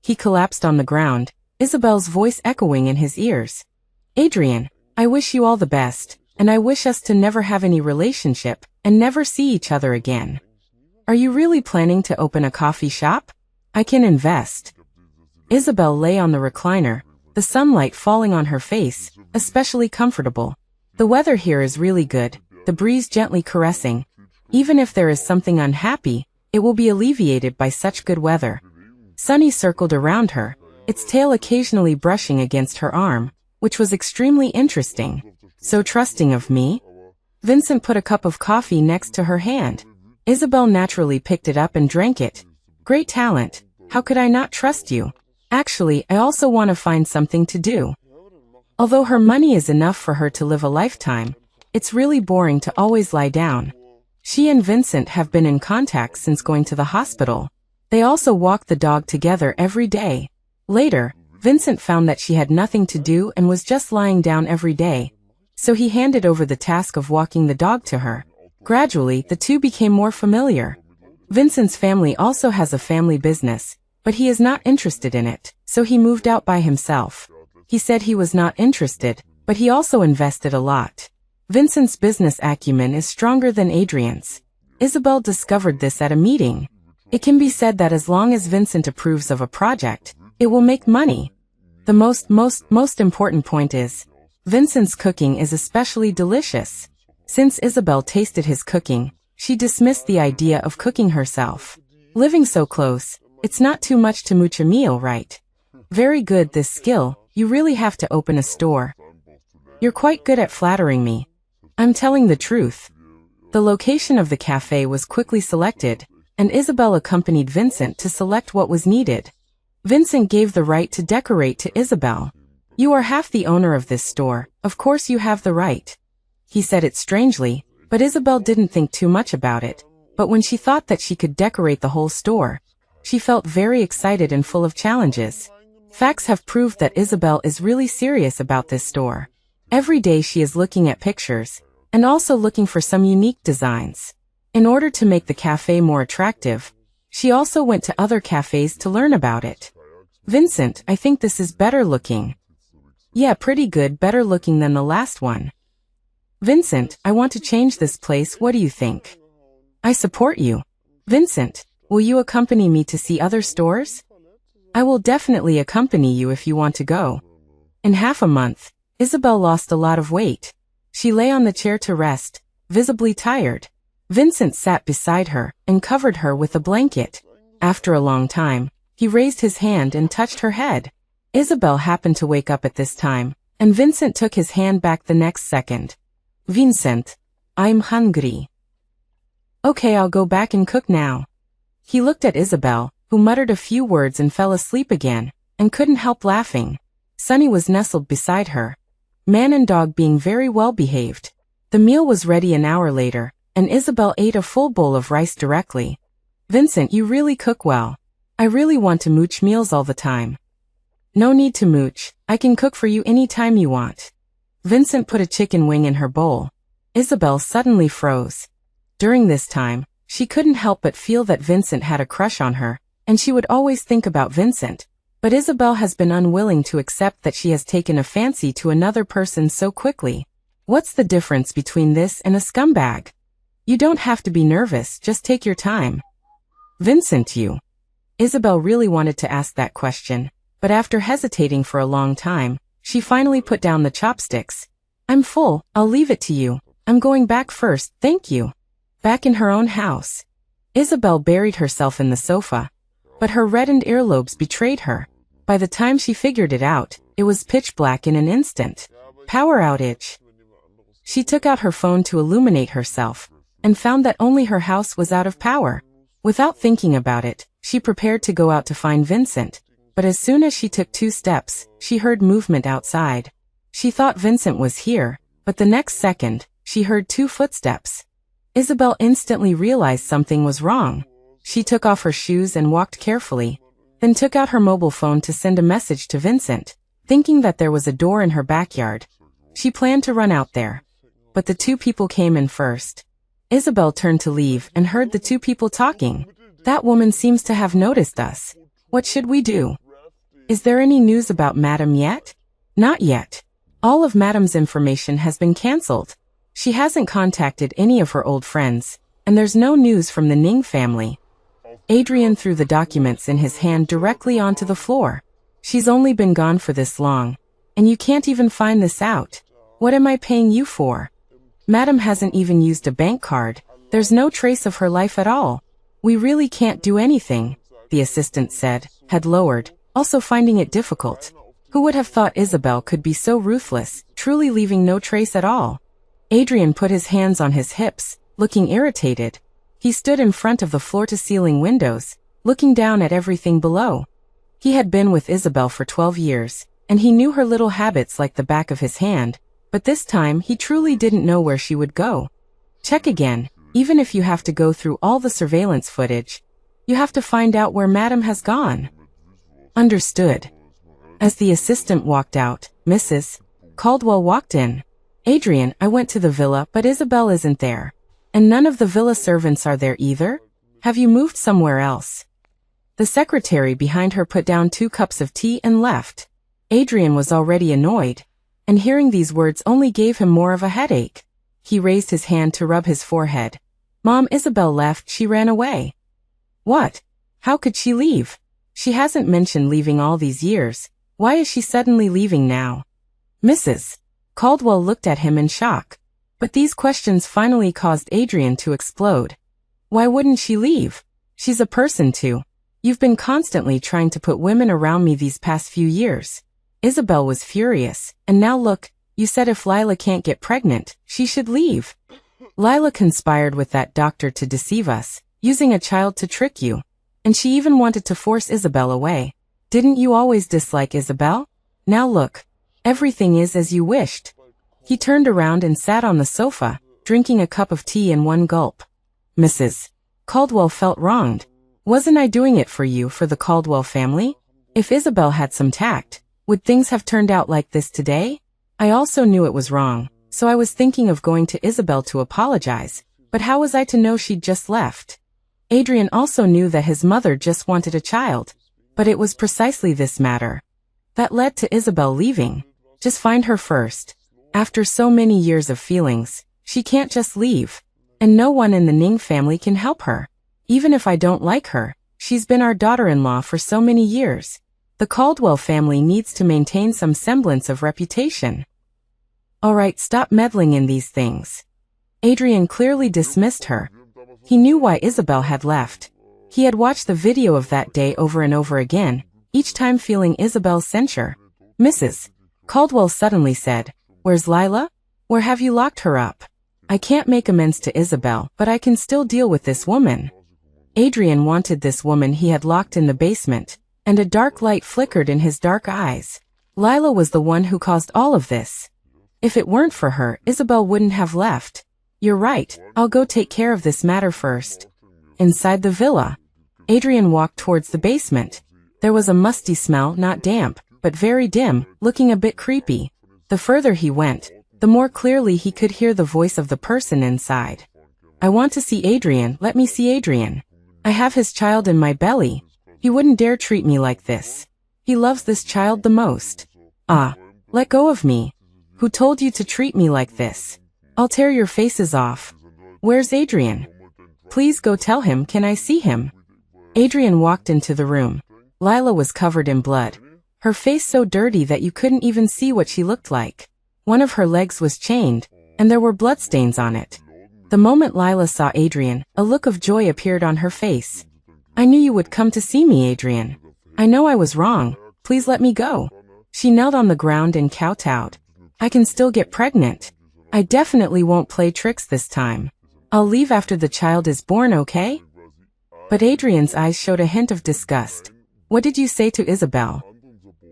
He collapsed on the ground, Isabel's voice echoing in his ears. Adrian, I wish you all the best, and I wish us to never have any relationship, and never see each other again. Are you really planning to open a coffee shop? I can invest. Isabel lay on the recliner, the sunlight falling on her face, especially comfortable. The weather here is really good, the breeze gently caressing. Even if there is something unhappy, it will be alleviated by such good weather. Sunny circled around her, its tail occasionally brushing against her arm, which was extremely interesting. So trusting of me? Vincent put a cup of coffee next to her hand. Isabel naturally picked it up and drank it. Great talent. How could I not trust you? Actually, I also want to find something to do. Although her money is enough for her to live a lifetime, it's really boring to always lie down. She and Vincent have been in contact since going to the hospital. They also walk the dog together every day. Later, Vincent found that she had nothing to do and was just lying down every day. So he handed over the task of walking the dog to her. Gradually, the two became more familiar. Vincent's family also has a family business, but he is not interested in it, so he moved out by himself. He said he was not interested, but he also invested a lot. Vincent's business acumen is stronger than Adrian's. Isabel discovered this at a meeting. It can be said that as long as Vincent approves of a project, it will make money. The most important point is, Vincent's cooking is especially delicious. Since Isabel tasted his cooking, she dismissed the idea of cooking herself. Living so close, it's not too much to mooch a meal, right? Very good, this skill, you really have to open a store. You're quite good at flattering me. I'm telling the truth. The location of the cafe was quickly selected, and Isabel accompanied Vincent to select what was needed. Vincent gave the right to decorate to Isabel. You are half the owner of this store, of course you have the right. He said it strangely, but Isabel didn't think too much about it. But when she thought that she could decorate the whole store, she felt very excited and full of challenges. Facts have proved that Isabel is really serious about this store. Every day she is looking at pictures, and also looking for some unique designs. In order to make the cafe more attractive, she also went to other cafes to learn about it. Vincent, I think this is better looking. Yeah, pretty good, better looking than the last one. Vincent, I want to change this place, what do you think? I support you. Vincent, will you accompany me to see other stores? I will definitely accompany you if you want to go. In half a month, Isabel lost a lot of weight. She lay on the chair to rest, visibly tired. Vincent sat beside her and covered her with a blanket. After a long time, he raised his hand and touched her head. Isabel happened to wake up at this time, and Vincent took his hand back the next second. Vincent, I'm hungry. Okay, I'll go back and cook now. He looked at Isabel, who muttered a few words and fell asleep again, and couldn't help laughing. Sunny was nestled beside her, man and dog being very well behaved. The meal was ready an hour later, and Isabel ate a full bowl of rice directly. Vincent, you really cook well. I really want to mooch meals all the time. No need to mooch, I can cook for you any time you want. Vincent put a chicken wing in her bowl. Isabel suddenly froze. During this time, she couldn't help but feel that Vincent had a crush on her, and she would always think about Vincent. But Isabel has been unwilling to accept that she has taken a fancy to another person so quickly. What's the difference between this and a scumbag? You don't have to be nervous, just take your time. Vincent, you. Isabel really wanted to ask that question, but after hesitating for a long time, she finally put down the chopsticks. I'm full, I'll leave it to you. I'm going back first, thank you. Back in her own house. Isabel buried herself in the sofa, but her reddened earlobes betrayed her. By the time she figured it out, it was pitch black in an instant. Power outage. She took out her phone to illuminate herself, and found that only her house was out of power. Without thinking about it, she prepared to go out to find Vincent, but as soon as she took 2 steps, she heard movement outside. She thought Vincent was here, but the next second, she heard 2 footsteps. Isabel instantly realized something was wrong. She took off her shoes and walked carefully, then took out her mobile phone to send a message to Vincent, thinking that there was a door in her backyard. She planned to run out there, but the 2 people came in first. Isabel turned to leave and heard the 2 people talking. That woman seems to have noticed us. What should we do? Is there any news about Madame yet? Not yet. All of Madame's information has been cancelled. She hasn't contacted any of her old friends, and there's no news from the Ning family. Adrian threw the documents in his hand directly onto the floor. She's only been gone for this long, and you can't even find this out. What am I paying you for? Madame hasn't even used a bank card. There's no trace of her life at all. We really can't do anything, the assistant said, had lowered, also finding it difficult. Who would have thought Isabel could be so ruthless, truly leaving no trace at all? Adrian put his hands on his hips, looking irritated. He stood in front of the floor-to-ceiling windows, looking down at everything below. He had been with Isabel for 12 years, and he knew her little habits like the back of his hand, but this time he truly didn't know where she would go. Check again, even if you have to go through all the surveillance footage. You have to find out where Madame has gone. Understood. As the assistant walked out, Mrs. Caldwell walked in. Adrian, I went to the villa, but Isabel isn't there. And none of the villa servants are there either? Have you moved somewhere else? The secretary behind her put down 2 cups of tea and left. Adrian was already annoyed, and hearing these words only gave him more of a headache. He raised his hand to rub his forehead. Mom, Isabel left, she ran away. What? How could she leave? She hasn't mentioned leaving all these years. Why is she suddenly leaving now? Mrs. Caldwell looked at him in shock. But these questions finally caused Adrian to explode. Why wouldn't she leave? She's a person too. You've been constantly trying to put women around me these past few years. Isabel was furious, and now look, you said if Lila can't get pregnant, she should leave. Lila conspired with that doctor to deceive us, using a child to trick you. And she even wanted to force Isabel away. Didn't you always dislike Isabel? Now look, everything is as you wished. He turned around and sat on the sofa, drinking a cup of tea in one gulp. Mrs. Caldwell felt wronged. Wasn't I doing it for you, for the Caldwell family? If Isabel had some tact, would things have turned out like this today? I also knew it was wrong, so I was thinking of going to Isabel to apologize, but how was I to know she'd just left? Adrian also knew that his mother just wanted a child, but it was precisely this matter that led to Isabel leaving. Just find her first. After so many years of feelings, she can't just leave, and no one in the Ning family can help her. Even if I don't like her, she's been our daughter-in-law for so many years. The Caldwell family needs to maintain some semblance of reputation. Alright, stop meddling in these things. Adrian clearly dismissed her. He knew why Isabel had left. He had watched the video of that day over and over again, each time feeling Isabel's censure. Mrs. Caldwell suddenly said, "Where's Lila? Where have you locked her up? I can't make amends to Isabel, but I can still deal with this woman." Adrian wanted this woman he had locked in the basement, and a dark light flickered in his dark eyes. Lila was the one who caused all of this. If it weren't for her, Isabel wouldn't have left. You're right, I'll go take care of this matter first. Inside the villa, Adrian walked towards the basement. There was a musty smell, not damp, but very dim, looking a bit creepy. The further he went, the more clearly he could hear the voice of the person inside. "I want to see Adrian, let me see Adrian. I have his child in my belly. He wouldn't dare treat me like this. He loves this child the most. Ah, let go of me. Who told you to treat me like this? I'll tear your faces off. Where's Adrian? Please go tell him, can I see him?" Adrian walked into the room. Lila was covered in blood. Her face so dirty that you couldn't even see what she looked like. One of her legs was chained, and there were bloodstains on it. The moment Lila saw Adrian, a look of joy appeared on her face. "I knew you would come to see me, Adrian. I know I was wrong. Please let me go." She knelt on the ground and kowtowed. "I can still get pregnant. I definitely won't play tricks this time. I'll leave after the child is born, okay?" But Adrian's eyes showed a hint of disgust. "What did you say to Isabel?"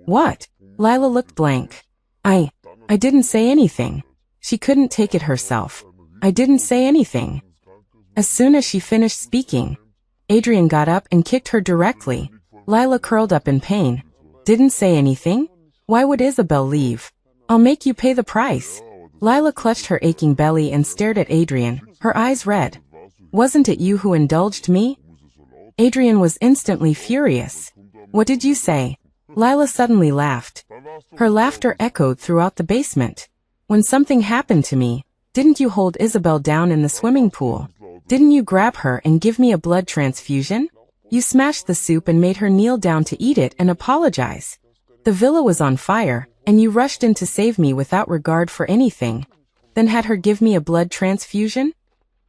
"What?" Lila looked blank. I didn't say anything. She couldn't take it herself. I didn't say anything." As soon as she finished speaking, Adrian got up and kicked her directly. Lila curled up in pain. "Didn't say anything? Why would Isabel leave? I'll make you pay the price." Lila clutched her aching belly and stared at Adrian, her eyes red. "Wasn't it you who indulged me?" Adrian was instantly furious. "What did you say?" Lila suddenly laughed. Her laughter echoed throughout the basement. "When something happened to me, didn't you hold Isabel down in the swimming pool? Didn't you grab her and give me a blood transfusion? You smashed the soup and made her kneel down to eat it and apologize. The villa was on fire, and you rushed in to save me without regard for anything, then had her give me a blood transfusion?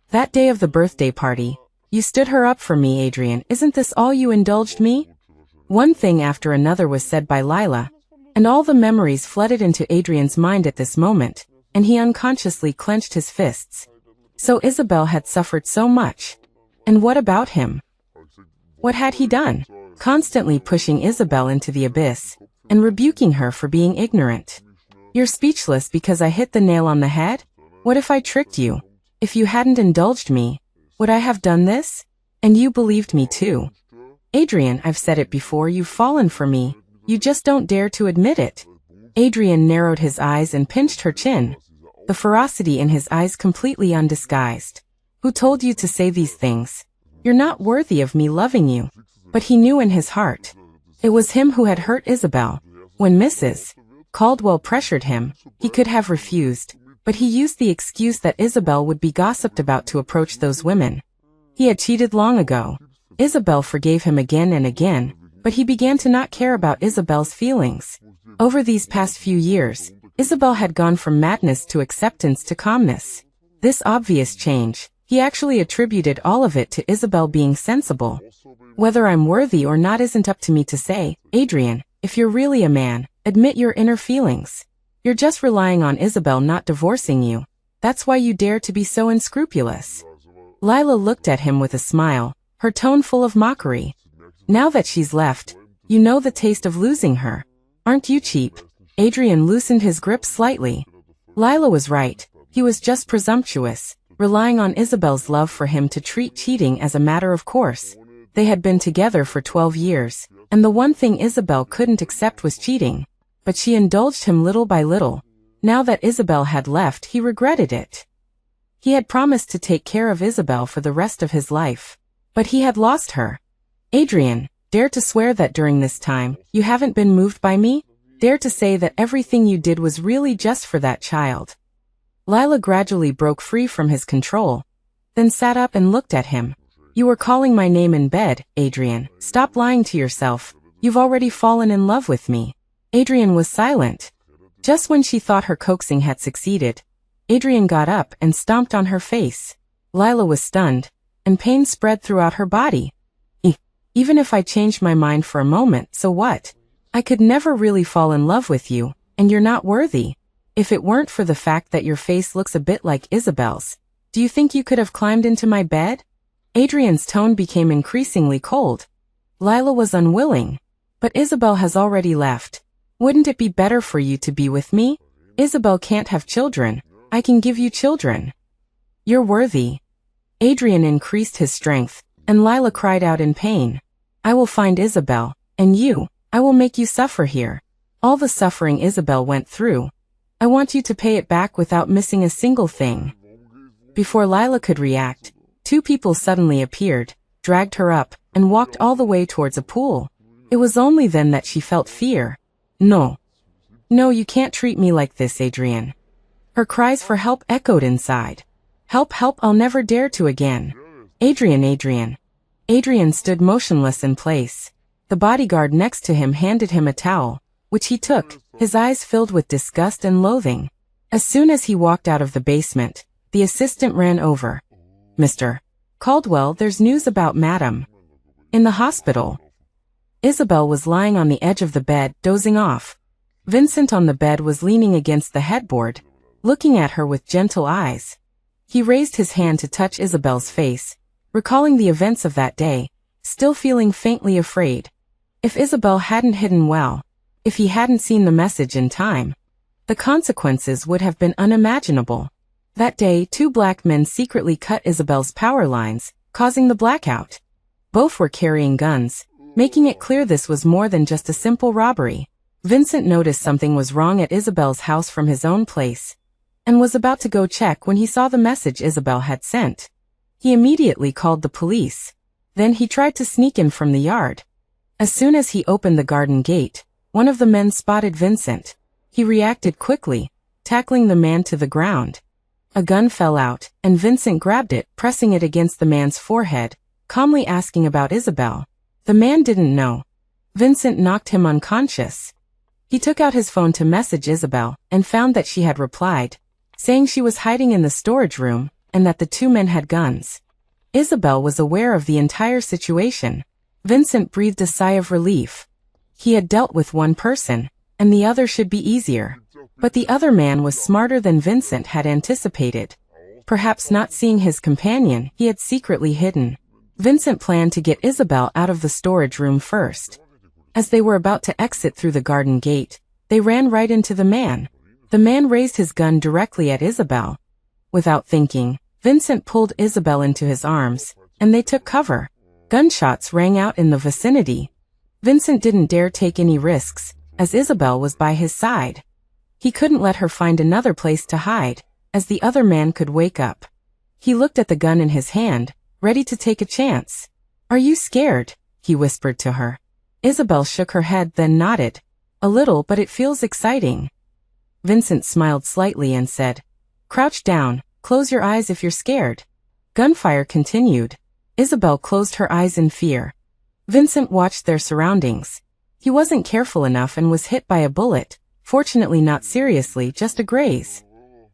That day of the birthday party, you stood her up for me, Adrian. Isn't this all you indulged me?" One thing after another was said by Lila, and all the memories flooded into Adrian's mind at this moment, and he unconsciously clenched his fists. So Isabel had suffered so much. And what about him? What had he done? Constantly pushing Isabel into the abyss, and rebuking her for being ignorant. "You're speechless because I hit the nail on the head? What if I tricked you? If you hadn't indulged me, would I have done this? And you believed me too. Adrian, I've said it before, you've fallen for me. You just don't dare to admit it." Adrian narrowed his eyes and pinched her chin, the ferocity in his eyes completely undisguised. "Who told you to say these things? You're not worthy of me loving you." But he knew in his heart. It was him who had hurt Isabel. When Mrs. Caldwell pressured him, he could have refused, but he used the excuse that Isabel would be gossiped about to approach those women. He had cheated long ago. Isabel forgave him again and again, but he began to not care about Isabel's feelings. Over these past few years, Isabel had gone from madness to acceptance to calmness. This obvious change, he actually attributed all of it to Isabel being sensible. "Whether I'm worthy or not isn't up to me to say, Adrian. If you're really a man, admit your inner feelings. You're just relying on Isabel not divorcing you. That's why you dare to be so unscrupulous." Lila looked at him with a smile, her tone full of mockery. "Now that she's left, you know the taste of losing her. Aren't you cheap?" Adrian loosened his grip slightly. Lila was right. He was just presumptuous, relying on Isabel's love for him to treat cheating as a matter of course. They had been together for 12 years, and the one thing Isabel couldn't accept was cheating. But she indulged him little by little. Now that Isabel had left, he regretted it. He had promised to take care of Isabel for the rest of his life. But he had lost her. "Adrian, dare to swear that during this time, you haven't been moved by me? Dare to say that everything you did was really just for that child." Lila gradually broke free from his control, then sat up and looked at him. You were calling my name in bed, Adrian. Stop lying to yourself. You've already fallen in love with me. Adrian was silent. Just when she thought her coaxing had succeeded, Adrian got up and stomped on her face. Lila was stunned, and pain spread throughout her body. Even if I changed my mind for a moment, so what? I could never really fall in love with you, and you're not worthy. If it weren't for the fact that your face looks a bit like Isabel's, do you think you could have climbed into my bed? Adrian's tone became increasingly cold. Lila was unwilling. But Isabel has already left. Wouldn't it be better for you to be with me? Isabel can't have children. I can give you children. You're worthy. Adrian increased his strength, and Lila cried out in pain. I will find Isabel, and you, I will make you suffer here. All the suffering Isabel went through. I want you to pay it back without missing a single thing. Before Lila could react, two people suddenly appeared, dragged her up, and walked all the way towards a pool. It was only then that she felt fear. No. No, you can't treat me like this, Adrian. Her cries for help echoed inside. Help, help, I'll never dare to again. Adrian, Adrian. Adrian stood motionless in place. The bodyguard next to him handed him a towel, which he took, his eyes filled with disgust and loathing. As soon as he walked out of the basement, the assistant ran over. Mr. Caldwell, there's news about Madam. In the hospital. Isabel was lying on the edge of the bed, dozing off. Vincent on the bed was leaning against the headboard, looking at her with gentle eyes. He raised his hand to touch Isabel's face, recalling the events of that day, still feeling faintly afraid. If Isabel hadn't hidden well, if he hadn't seen the message in time, the consequences would have been unimaginable. That day, two black men secretly cut Isabel's power lines, causing the blackout. Both were carrying guns, making it clear this was more than just a simple robbery. Vincent noticed something was wrong at Isabel's house from his own place, and was about to go check when he saw the message Isabel had sent. He immediately called the police. Then he tried to sneak in from the yard. As soon as he opened the garden gate, one of the men spotted Vincent. He reacted quickly, tackling the man to the ground. A gun fell out, and Vincent grabbed it, pressing it against the man's forehead, calmly asking about Isabel. The man didn't know. Vincent knocked him unconscious. He took out his phone to message Isabel, and found that she had replied, saying she was hiding in the storage room, and that the two men had guns. Isabel was aware of the entire situation. Vincent breathed a sigh of relief. He had dealt with one person, and the other should be easier. But the other man was smarter than Vincent had anticipated. Perhaps not seeing his companion he had secretly hidden. Vincent planned to get Isabel out of the storage room first. As they were about to exit through the garden gate, they ran right into the man. The man raised his gun directly at Isabel. Without thinking, Vincent pulled Isabel into his arms, and they took cover. Gunshots rang out in the vicinity. Vincent didn't dare take any risks, as Isabel was by his side. He couldn't let her find another place to hide, as the other man could wake up. He looked at the gun in his hand, ready to take a chance. Are you scared? He whispered to her. Isabel shook her head, then nodded. A little, but it feels exciting. Vincent smiled slightly and said, Crouch down, close your eyes if you're scared. Gunfire continued. Isabel closed her eyes in fear. Vincent watched their surroundings. He wasn't careful enough and was hit by a bullet, fortunately not seriously, just a graze.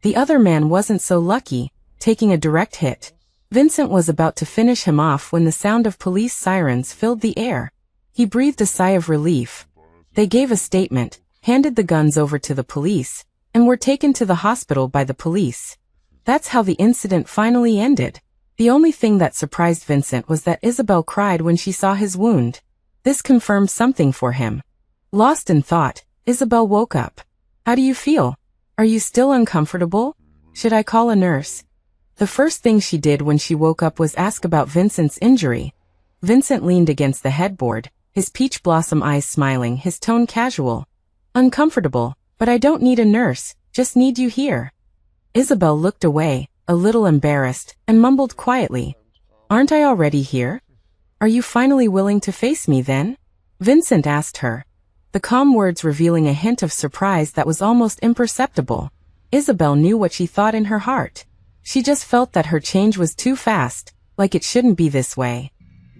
The other man wasn't so lucky, taking a direct hit. Vincent was about to finish him off when the sound of police sirens filled the air. He breathed a sigh of relief. They gave a statement, handed the guns over to the police, and were taken to the hospital by the police. That's how the incident finally ended. The only thing that surprised Vincent was that Isabel cried when she saw his wound. This confirmed something for him. Lost in thought, Isabel woke up. How do you feel? Are you still uncomfortable? Should I call a nurse? The first thing she did when she woke up was ask about Vincent's injury. Vincent leaned against the headboard, his peach blossom eyes smiling, his tone casual. Uncomfortable, but I don't need a nurse, just need you here. Isabel looked away, a little embarrassed, and mumbled quietly. Aren't I already here? Are you finally willing to face me then? Vincent asked her. The calm words revealing a hint of surprise that was almost imperceptible. Isabel knew what she thought in her heart. She just felt that her change was too fast, like it shouldn't be this way.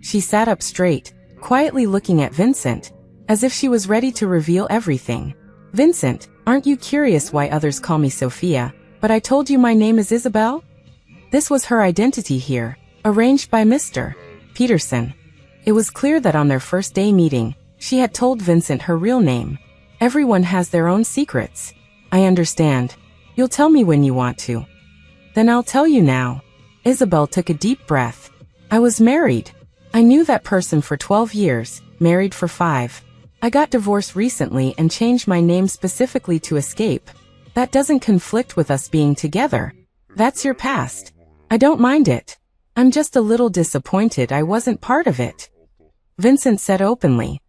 She sat up straight, quietly looking at Vincent, as if she was ready to reveal everything. Vincent, aren't you curious why others call me Sophia, but I told you my name is Isabel? This was her identity here, arranged by Mr. Peterson. It was clear that on their first day meeting, she had told Vincent her real name. Everyone has their own secrets. I understand. You'll tell me when you want to. Then I'll tell you now. Isabel took a deep breath. I was married. I knew that person for 12 years, married for 5. I got divorced recently and changed my name specifically to escape. That doesn't conflict with us being together. That's your past. I don't mind it. I'm just a little disappointed I wasn't part of it. Vincent said openly.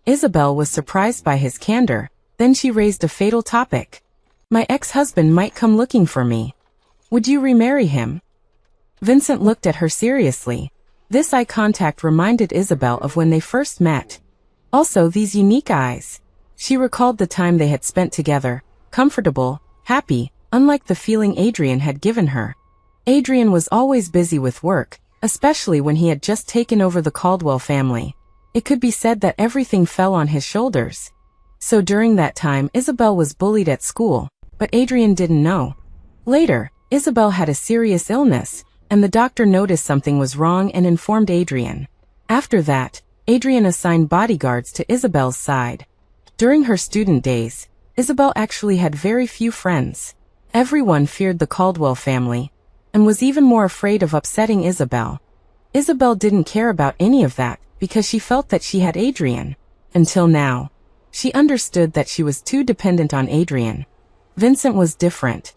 Isabel was surprised by his candor, then she raised a fatal topic. My ex-husband might come looking for me. Would you remarry him? Vincent looked at her seriously. This eye contact reminded Isabel of when they first met. Also these unique eyes. She recalled the time they had spent together, comfortable, happy, unlike the feeling Adrian had given her. Adrian was always busy with work, especially when he had just taken over the Caldwell family. It could be said that everything fell on his shoulders. So during that time Isabel was bullied at school, but Adrian didn't know. Later, Isabel had a serious illness, and the doctor noticed something was wrong and informed Adrian. After that, Adrian assigned bodyguards to Isabel's side. During her student days, Isabel actually had very few friends. Everyone feared the Caldwell family, and was even more afraid of upsetting Isabel. Isabel didn't care about any of that, because she felt that she had Adrian. Until now. She understood that she was too dependent on Adrian. Vincent was different.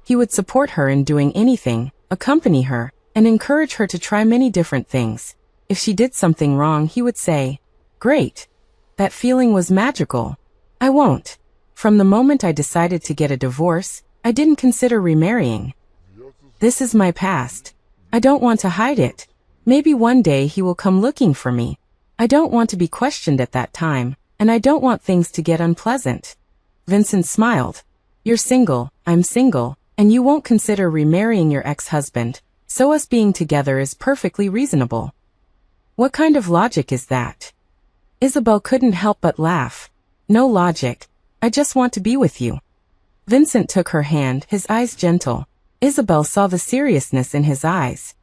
He would support her in doing anything, accompany her, and encourage her to try many different things. If she did something wrong, he would say, "Great." That feeling was magical. I won't. From the moment I decided to get a divorce, I didn't consider remarrying. This is my past. I don't want to hide it. Maybe one day he will come looking for me. I don't want to be questioned at that time, and I don't want things to get unpleasant. Vincent smiled. You're single, I'm single, and you won't consider remarrying your ex-husband, so us being together is perfectly reasonable. What kind of logic is that? Isabel couldn't help but laugh. No logic. I just want to be with you. Vincent took her hand, his eyes gentle. Isabel saw the seriousness in his eyes.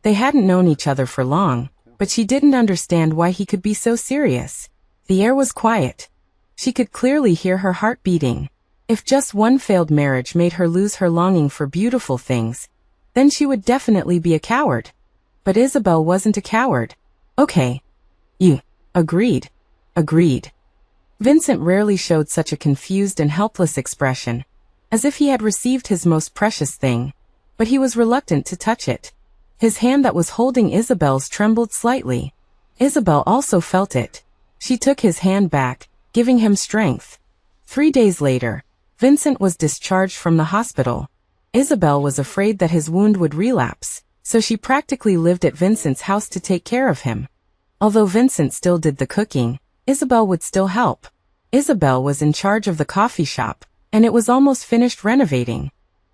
They hadn't known each other for long, but she didn't understand why he could be so serious. The air was quiet. She could clearly hear her heart beating. If just one failed marriage made her lose her longing for beautiful things, then she would definitely be a coward. But Isabel wasn't a coward. Okay. You. Agreed. Agreed. Vincent rarely showed such a confused and helpless expression, as if he had received his most precious thing, but he was reluctant to touch it. His hand that was holding Isabel's trembled slightly. Isabel also felt it. She took his hand back, giving him strength. 3 days later, Vincent was discharged from the hospital. Isabel was afraid that his wound would relapse, so she practically lived at Vincent's house to take care of him. Although Vincent still did the cooking, Isabel would still help. Isabel was in charge of the coffee shop, and it was almost finished renovating.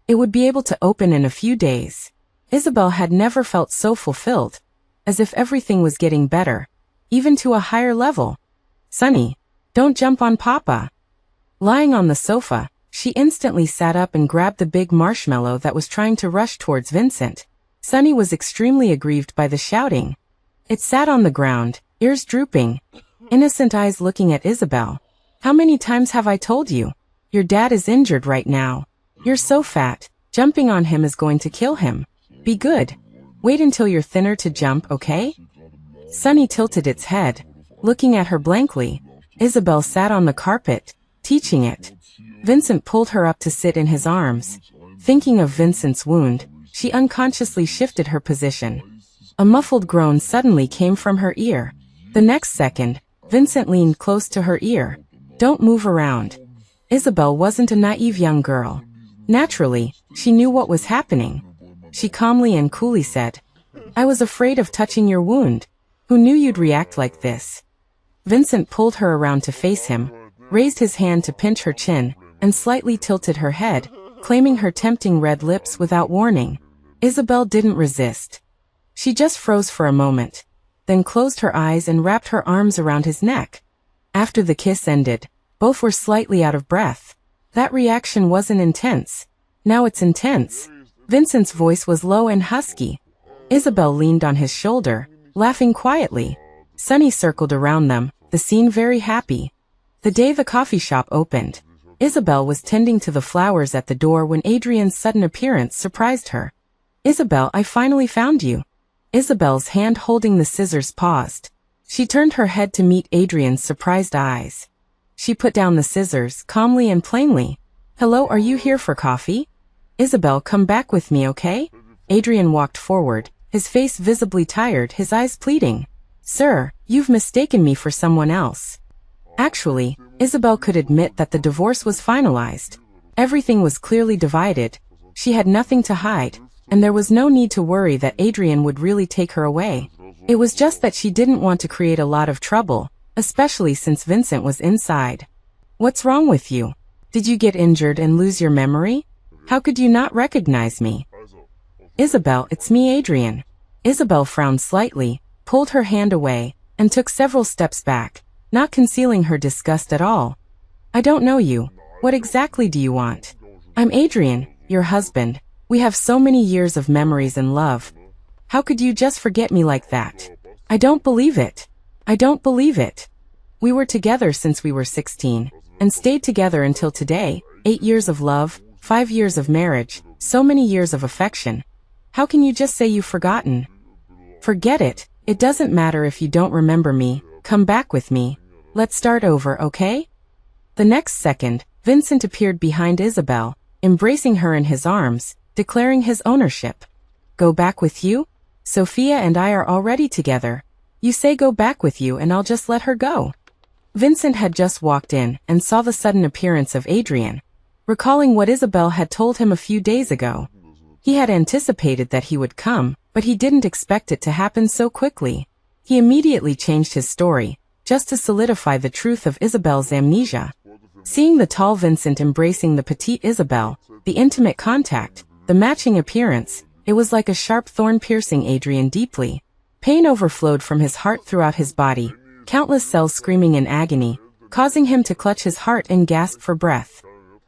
It would be able to open in a few days. Isabel had never felt so fulfilled, as if everything was getting better, even to a higher level. Sonny, don't jump on Papa. Lying on the sofa, she instantly sat up and grabbed the big marshmallow that was trying to rush towards Vincent. Sonny was extremely aggrieved by the shouting. It sat on the ground, ears drooping, innocent eyes looking at Isabel. How many times have I told you? Your dad is injured right now. You're so fat, jumping on him is going to kill him. Be good. Wait until you're thinner to jump, okay? Sonny tilted its head, looking at her blankly. Isabel sat on the carpet, teaching it. Vincent pulled her up to sit in his arms. Thinking of Vincent's wound, she unconsciously shifted her position. A muffled groan suddenly came from her ear. The next second, Vincent leaned close to her ear. Don't move around. Isabel wasn't a naive young girl. Naturally, she knew what was happening. She calmly and coolly said, I was afraid of touching your wound. Who knew you'd react like this? Vincent pulled her around to face him, raised his hand to pinch her chin, and slightly tilted her head, claiming her tempting red lips without warning. Isabel didn't resist. She just froze for a moment, then closed her eyes and wrapped her arms around his neck. After the kiss ended, both were slightly out of breath. That reaction wasn't intense. Now it's intense. Vincent's voice was low and husky. Isabel leaned on his shoulder, laughing quietly. Sunny circled around them, the scene very happy. The day the coffee shop opened, Isabel was tending to the flowers at the door when Adrian's sudden appearance surprised her. "Isabel, I finally found you." Isabel's hand holding the scissors paused. She turned her head to meet Adrian's surprised eyes. She put down the scissors, calmly and plainly. "Hello, are you here for coffee?" "Isabel, come back with me, okay?" Adrian walked forward, his face visibly tired, his eyes pleading. "Sir, you've mistaken me for someone else." Actually, Isabel could admit that the divorce was finalized. Everything was clearly divided. She had nothing to hide, and there was no need to worry that Adrian would really take her away. It was just that she didn't want to create a lot of trouble, especially since Vincent was inside. "What's wrong with you? Did you get injured and lose your memory? How could you not recognize me?" "Isabel, it's me, Adrian." Isabel frowned slightly, pulled her hand away, and took several steps back, not concealing her disgust at all. "I don't know you. What exactly do you want?" "I'm Adrian, your husband. We have so many years of memories and love. How could you just forget me like that?" "I don't believe it. I don't believe it. We were together since we were 16, and stayed together until today, 8 years of love, 5 years of marriage, so many years of affection. How can you just say you've forgotten?" "Forget it. It doesn't matter if you don't remember me. Come back with me. Let's start over, okay?" The next second, Vincent appeared behind Isabel, embracing her in his arms, declaring his ownership. "Go back with you? Sophia and I are already together. You say go back with you and I'll just let her go." Vincent had just walked in and saw the sudden appearance of Adrian, recalling what Isabel had told him a few days ago. He had anticipated that he would come, but he didn't expect it to happen so quickly. He immediately changed his story, just to solidify the truth of Isabel's amnesia. Seeing the tall Vincent embracing the petite Isabel, the intimate contact, the matching appearance, it was like a sharp thorn piercing Adrian deeply. Pain overflowed from his heart throughout his body, countless cells screaming in agony, causing him to clutch his heart and gasp for breath.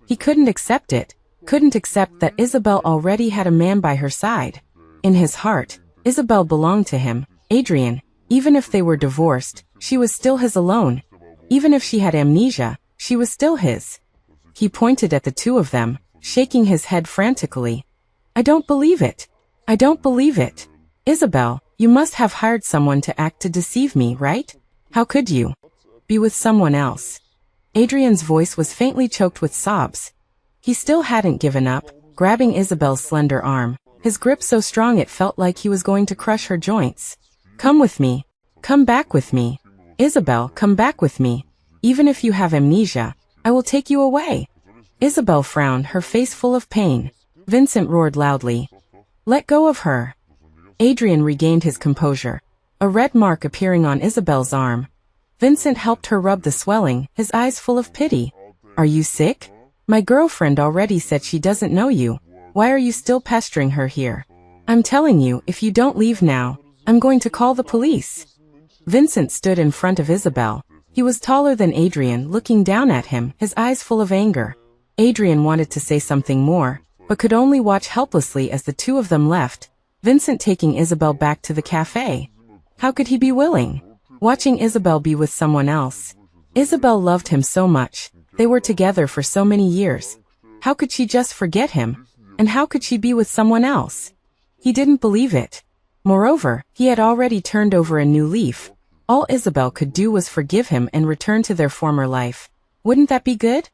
He couldn't accept it, couldn't accept that Isabel already had a man by her side. In his heart, Isabel belonged to him, Adrian. Even if they were divorced, she was still his alone. Even if she had amnesia, she was still his. He pointed at the two of them, shaking his head frantically. "I don't believe it. I don't believe it. Isabel, you must have hired someone to act to deceive me, right? How could you be with someone else?" Adrian's voice was faintly choked with sobs. He still hadn't given up, grabbing Isabel's slender arm, his grip so strong it felt like he was going to crush her joints. "Come with me. Come back with me. Isabel, come back with me. Even if you have amnesia, I will take you away." Isabel frowned, her face full of pain. Vincent roared loudly. "Let go of her." Adrian regained his composure, a red mark appearing on Isabel's arm. Vincent helped her rub the swelling, his eyes full of pity. "Are you sick? My girlfriend already said she doesn't know you. Why are you still pestering her here? I'm telling you, if you don't leave now, I'm going to call the police." Vincent stood in front of Isabel. He was taller than Adrian, looking down at him, his eyes full of anger. Adrian wanted to say something more, but could only watch helplessly as the two of them left, Vincent taking Isabel back to the cafe. How could he be willing? Watching Isabel be with someone else. Isabel loved him so much. They were together for so many years. How could she just forget him? And how could she be with someone else? He didn't believe it. Moreover, he had already turned over a new leaf. All Isabel could do was forgive him and return to their former life. Wouldn't that be good?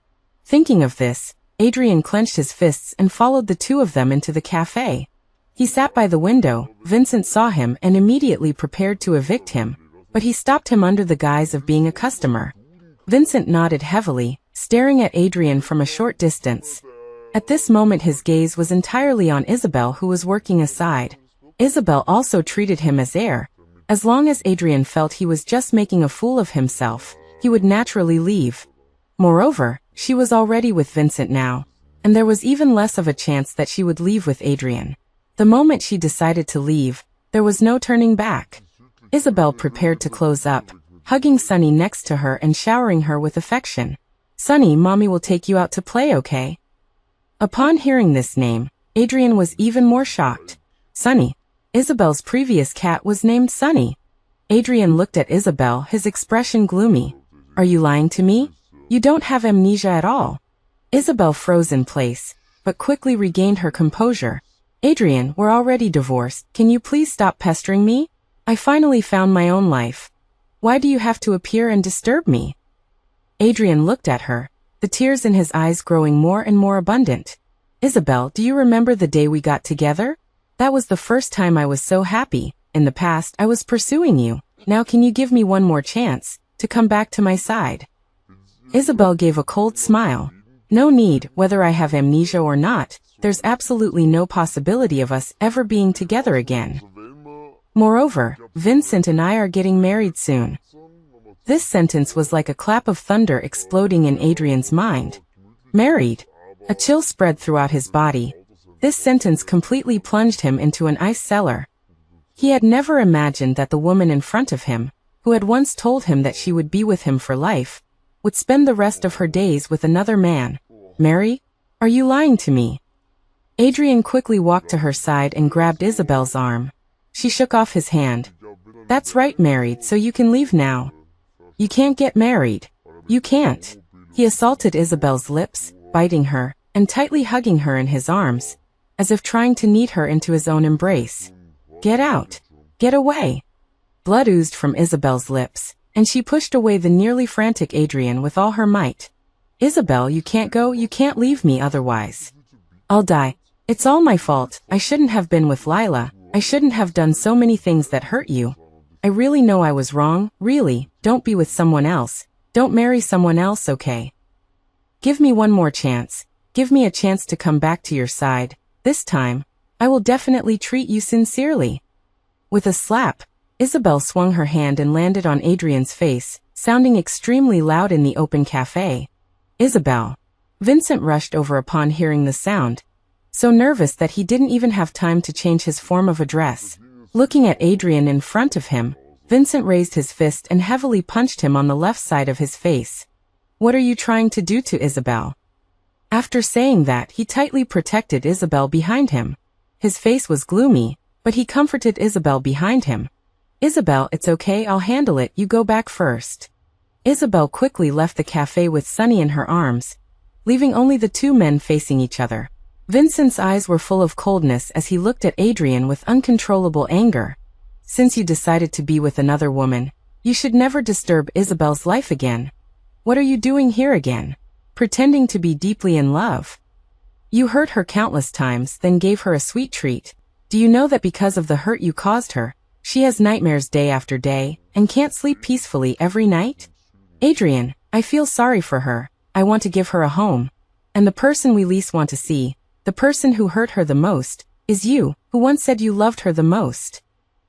Thinking of this, Adrian clenched his fists and followed the two of them into the cafe. He sat by the window. Vincent saw him and immediately prepared to evict him, but he stopped him under the guise of being a customer. Vincent nodded heavily, staring at Adrian from a short distance. At this moment his gaze was entirely on Isabel, who was working aside. Isabel also treated him as heir. As long as Adrian felt he was just making a fool of himself, he would naturally leave. Moreover, she was already with Vincent now, and there was even less of a chance that she would leave with Adrian. The moment she decided to leave, There was no turning back. Isabel prepared to close up, hugging Sunny next to her and showering her with affection. Sunny, Mommy will take you out to play, okay? Upon hearing this name, Adrian was even more shocked. Sunny. Isabel's previous cat was named Sunny. Adrian looked at Isabel, his expression gloomy. Are you lying to me? You don't have amnesia at all. Isabel froze in place, but quickly regained her composure. Adrian, we're already divorced. Can you please stop pestering me? I finally found my own life. Why do you have to appear and disturb me? Adrian looked at her, the tears in his eyes growing more and more abundant. Isabel, do you remember the day we got together? That was the first time I was so happy. In the past, I was pursuing you. Now can you give me one more chance to come back to my side? Isabel gave a cold smile. No need, whether I have amnesia or not, there's absolutely no possibility of us ever being together again. Moreover, Vincent and I are getting married soon. This sentence was like a clap of thunder exploding in Adrian's mind. Married. A chill spread throughout his body. This sentence completely plunged him into an ice cellar. He had never imagined that the woman in front of him, who had once told him that she would be with him for life, would spend the rest of her days with another man. Mary? Are you lying to me? Adrian quickly walked to her side and grabbed Isabel's arm. She shook off his hand. That's right, married, so you can leave now. You can't get married. You can't. He assaulted Isabel's lips, biting her, and tightly hugging her in his arms, as if trying to knead her into his own embrace. Get out. Get away. Blood oozed from Isabel's lips, and she pushed away the nearly frantic Adrian with all her might. Isabel, you can't go, you can't leave me otherwise. I'll die. It's all my fault. I shouldn't have been with Lila. I shouldn't have done so many things that hurt you. I really know I was wrong, really. Don't be with someone else. Don't marry someone else, okay? Give me one more chance. Give me a chance to come back to your side. This time, I will definitely treat you sincerely. With a slap, Isabel swung her hand and landed on Adrian's face, sounding extremely loud in the open cafe. Isabel. Vincent rushed over upon hearing the sound, so nervous that he didn't even have time to change his form of address. Looking at Adrian in front of him, Vincent raised his fist and heavily punched him on the left side of his face. What are you trying to do to Isabel? After saying that, he tightly protected Isabel behind him. His face was gloomy, but he comforted Isabel behind him. Isabel, it's okay, I'll handle it, you go back first. Isabel quickly left the cafe with Sunny in her arms, leaving only the two men facing each other. Vincent's eyes were full of coldness as he looked at Adrian with uncontrollable anger. Since you decided to be with another woman, you should never disturb Isabel's life again. What are you doing here again? Pretending to be deeply in love. You hurt her countless times, then gave her a sweet treat. Do you know that because of the hurt you caused her, she has nightmares day after day, and can't sleep peacefully every night? Adrian, I feel sorry for her. I want to give her a home. And the person we least want to see, the person who hurt her the most, is you, who once said you loved her the most.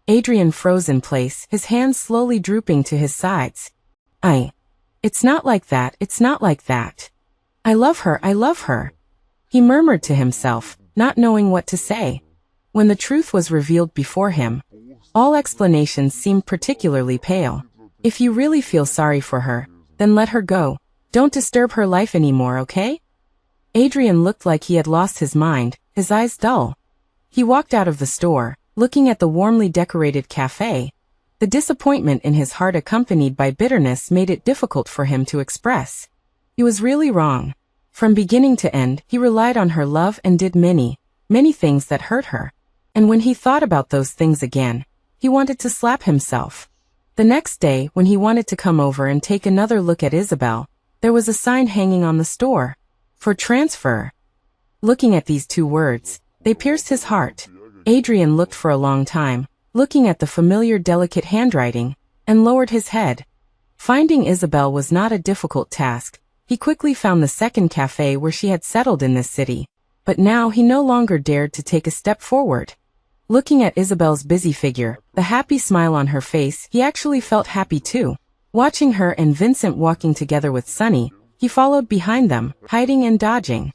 Adrian froze in place, his hands slowly drooping to his sides. It's not like that, it's not like that. I love her, I love her. He murmured to himself, not knowing what to say. When the truth was revealed before him, all explanations seemed particularly pale. If you really feel sorry for her, then let her go. Don't disturb her life anymore, okay? Adrian looked like he had lost his mind, his eyes dull. He walked out of the store, looking at the warmly decorated cafe. The disappointment in his heart accompanied by bitterness made it difficult for him to express. He was really wrong. From beginning to end, he relied on her love and did many, many things that hurt her. And when he thought about those things again, he wanted to slap himself. The next day, when he wanted to come over and take another look at Isabel, there was a sign hanging on the store. For transfer. Looking at these two words, they pierced his heart. Adrian looked for a long time, looking at the familiar delicate handwriting, and lowered his head. Finding Isabel was not a difficult task. He quickly found the second cafe where she had settled in this city. But now he no longer dared to take a step forward. Looking at Isabel's busy figure, the happy smile on her face, he actually felt happy too. Watching her and Vincent walking together with Sunny, he followed behind them, hiding and dodging.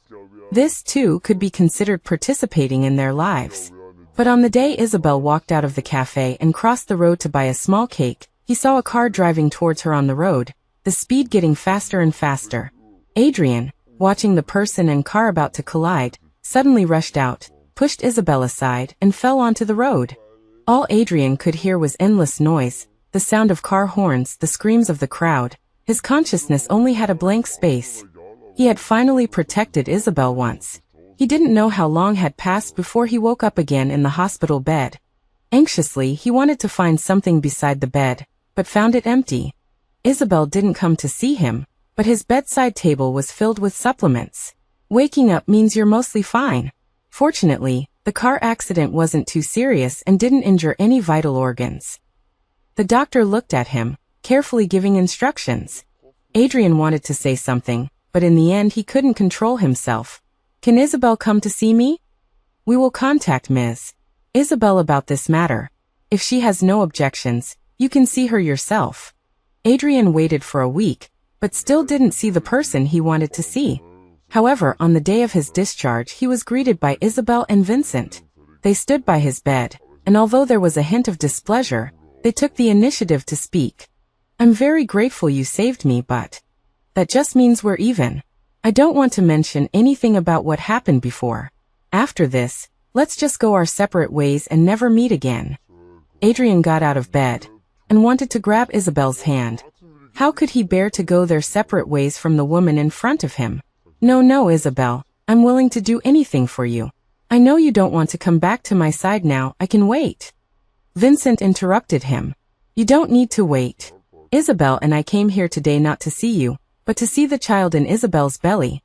This, too, could be considered participating in their lives. But on the day Isabel walked out of the cafe and crossed the road to buy a small cake, he saw a car driving towards her on the road, the speed getting faster and faster. Adrian, watching the person and car about to collide, suddenly rushed out, pushed Isabel aside, and fell onto the road. All Adrian could hear was endless noise, the sound of car horns, the screams of the crowd. His consciousness only had a blank space. He had finally protected Isabel once. He didn't know how long had passed before he woke up again in the hospital bed. Anxiously, he wanted to find something beside the bed, but found it empty. Isabel didn't come to see him, but his bedside table was filled with supplements. Waking up means you're mostly fine. Fortunately, the car accident wasn't too serious and didn't injure any vital organs. The doctor looked at him, carefully giving instructions. Adrian wanted to say something, but in the end he couldn't control himself. "Can Isabel come to see me? We will contact Ms. Isabel about this matter. If she has no objections, you can see her yourself." Adrian waited for a week, but still didn't see the person he wanted to see. However, on the day of his discharge he was greeted by Isabel and Vincent. They stood by his bed, and although there was a hint of displeasure, they took the initiative to speak. "I'm very grateful you saved me, but that just means we're even. I don't want to mention anything about what happened before. After this, let's just go our separate ways and never meet again." Adrian got out of bed and wanted to grab Isabel's hand. How could he bear to go their separate ways from the woman in front of him? No, Isabel, I'm willing to do anything for you. I know you don't want to come back to my side now, I can wait." Vincent interrupted him. "You don't need to wait. Isabel and I came here today not to see you, but to see the child in Isabel's belly."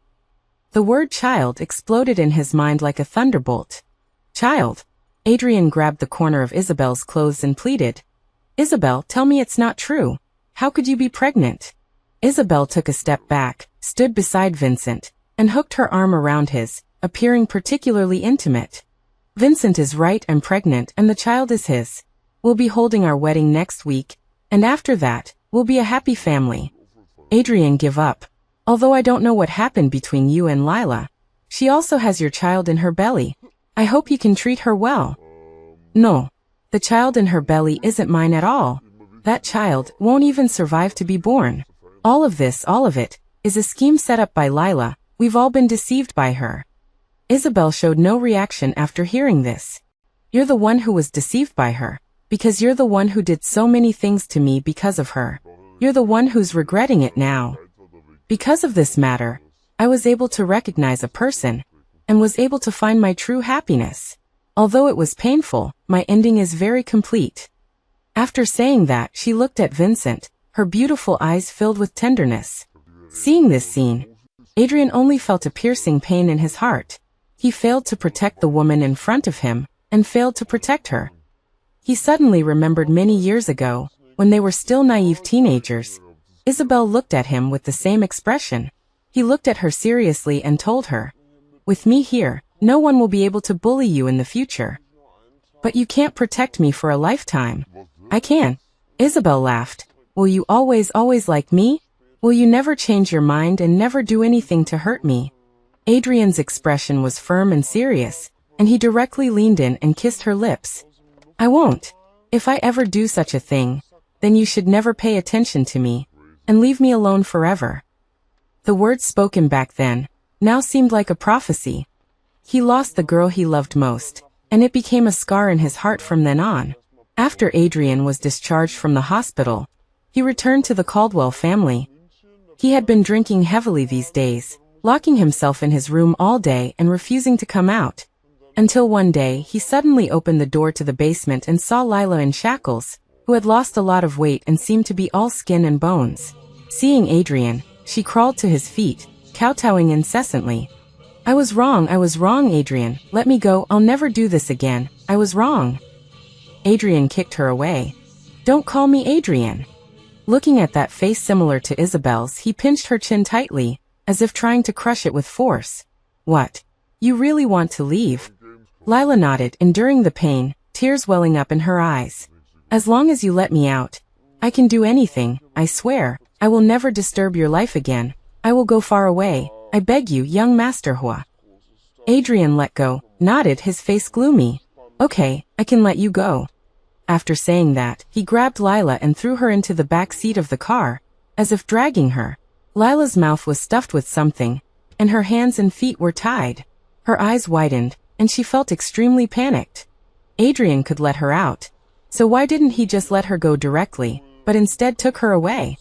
The word child exploded in his mind like a thunderbolt. "Child?" Adrian grabbed the corner of Isabel's clothes and pleaded. "Isabel, tell me it's not true. How could you be pregnant?" Isabel took a step back, stood beside Vincent, and hooked her arm around his, appearing particularly intimate. "Vincent is right, I'm pregnant and the child is his. We'll be holding our wedding next week, and after that, we'll be a happy family." Adrian, give up. "Although I don't know what happened between you and Lila. She also has your child in her belly. I hope you can treat her well." "No. The child in her belly isn't mine at all. That child won't even survive to be born. All of it, is a scheme set up by Lila. We've all been deceived by her." Isabel showed no reaction after hearing this. "You're the one who was deceived by her, because you're the one who did so many things to me because of her. You're the one who's regretting it now. Because of this matter, I was able to recognize a person, and was able to find my true happiness. Although it was painful, my ending is very complete." After saying that, she looked at Vincent, her beautiful eyes filled with tenderness. Seeing this scene, Adrian only felt a piercing pain in his heart. He failed to protect the woman in front of him, and failed to protect her. He suddenly remembered many years ago, when they were still naive teenagers. Isabel looked at him with the same expression. He looked at her seriously and told her, "With me here, no one will be able to bully you in the future." "But you can't protect me for a lifetime." "I can." Isabel laughed. "Will you always like me? Will you never change your mind and never do anything to hurt me?" Adrian's expression was firm and serious, and he directly leaned in and kissed her lips. "I won't. If I ever do such a thing, then you should never pay attention to me, and leave me alone forever." The words spoken back then, now seemed like a prophecy. He lost the girl he loved most, and it became a scar in his heart from then on. After Adrian was discharged from the hospital, he returned to the Caldwell family. He had been drinking heavily these days, locking himself in his room all day and refusing to come out. Until one day he suddenly opened the door to the basement and saw Lila in shackles, who had lost a lot of weight and seemed to be all skin and bones. Seeing Adrian, she crawled to his feet, kowtowing incessantly. I was wrong, Adrian. Let me go, I'll never do this again. I was wrong." Adrian kicked her away. "Don't call me Adrian." Looking at that face similar to Isabel's, he pinched her chin tightly, as if trying to crush it with force. "What? You really want to leave?" Lila nodded, enduring the pain, tears welling up in her eyes. "As long as you let me out, I can do anything, I swear. I will never disturb your life again. I will go far away. I beg you, young Master Hua." Adrian let go, nodded, his face gloomy. Okay, I can let you go. After saying that, he grabbed Lila and threw her into the back seat of the car, as if dragging her. Lila's mouth was stuffed with something, and her hands and feet were tied. Her eyes widened, and she felt extremely panicked. Adrian could let her out. So why didn't he just let her go directly, but instead took her away?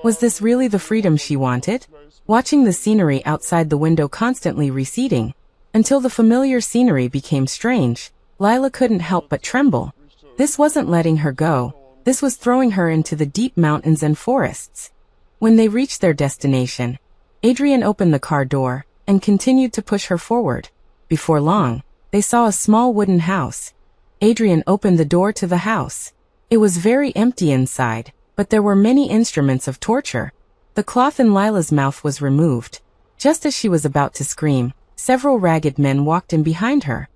Was this really the freedom she wanted? Watching the scenery outside the window constantly receding, until the familiar scenery became strange, Lila couldn't help but tremble. This wasn't letting her go, this was throwing her into the deep mountains and forests. When they reached their destination, Adrian opened the car door, and continued to push her forward. Before long, they saw a small wooden house. Adrian opened the door to the house. It was very empty inside, but there were many instruments of torture. The cloth in Lila's mouth was removed. Just as she was about to scream, several ragged men walked in behind her.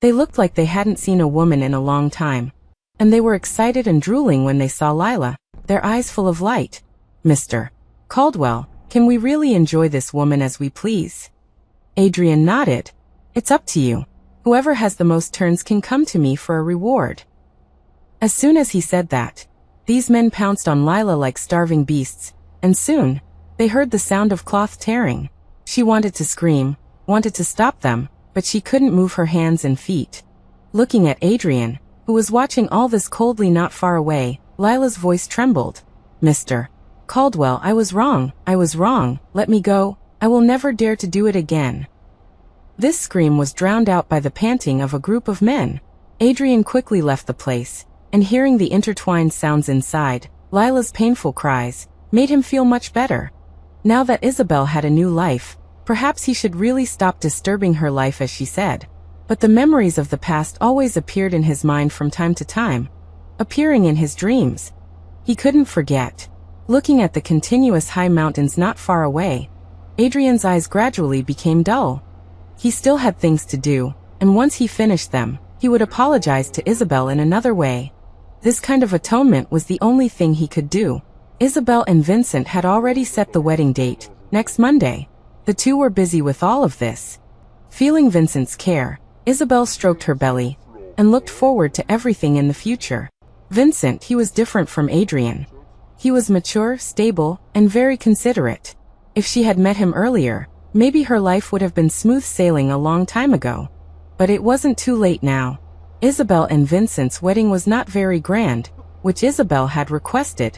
They looked like they hadn't seen a woman in a long time, and they were excited and drooling when they saw Lila, their eyes full of light. Mr. Caldwell, can we really enjoy this woman as we please? Adrian nodded. It's up to you. Whoever has the most turns can come to me for a reward. As soon as he said that, these men pounced on Lila like starving beasts, and soon, they heard the sound of cloth tearing. She wanted to scream, wanted to stop them, but she couldn't move her hands and feet. Looking at Adrian, who was watching all this coldly not far away, Lila's voice trembled. Mr. Caldwell, I was wrong, let me go, I will never dare to do it again. This scream was drowned out by the panting of a group of men. Adrian quickly left the place, and hearing the intertwined sounds inside, Lila's painful cries, made him feel much better. Now that Isabel had a new life, perhaps he should really stop disturbing her life as she said. But the memories of the past always appeared in his mind from time to time, appearing in his dreams. He couldn't forget. Looking at the continuous high mountains not far away, Adrian's eyes gradually became dull. He still had things to do, and once he finished them, he would apologize to Isabel in another way. This kind of atonement was the only thing he could do. Isabel and Vincent had already set the wedding date, next Monday. The two were busy with all of this. Feeling Vincent's care, Isabel stroked her belly, and looked forward to everything in the future. Vincent, he was different from Adrian. He was mature, stable, and very considerate. If she had met him earlier, maybe her life would have been smooth sailing a long time ago. But it wasn't too late now. Isabel and Vincent's wedding was not very grand, which Isabel had requested.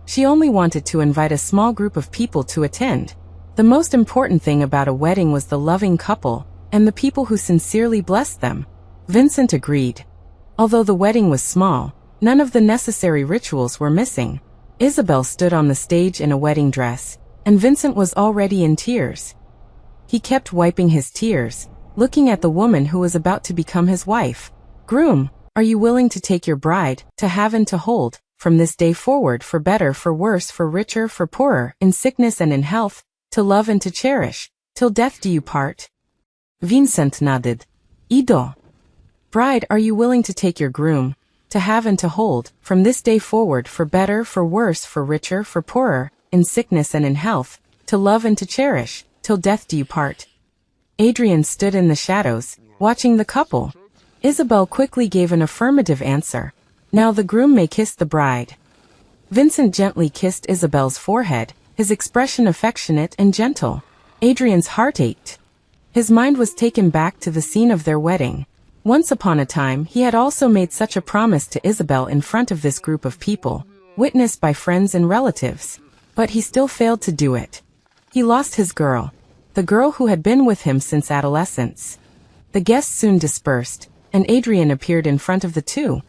She only wanted to invite a small group of people to attend. The most important thing about a wedding was the loving couple, and the people who sincerely blessed them. Vincent agreed. Although the wedding was small, none of the necessary rituals were missing. Isabel stood on the stage in a wedding dress, and Vincent was already in tears. He kept wiping his tears, looking at the woman who was about to become his wife. Groom, are you willing to take your bride, to have and to hold, from this day forward, for better, for worse, for richer, for poorer, in sickness and in health, to love and to cherish, till death do you part? Vincent nodded. Ido. Bride, are you willing to take your groom, to have and to hold, from this day forward, for better, for worse, for richer, for poorer, in sickness and in health, to love and to cherish, till death do you part? Adrian stood in the shadows, watching the couple. Isabel quickly gave an affirmative answer. Now the groom may kiss the bride. Vincent gently kissed Isabel's forehead, his expression affectionate and gentle. Adrian's heart ached. His mind was taken back to the scene of their wedding. Once upon a time, he had also made such a promise to Isabel in front of this group of people, witnessed by friends and relatives. But he still failed to do it. He lost his girl, the girl who had been with him since adolescence. The guests soon dispersed, and Adrian appeared in front of the two.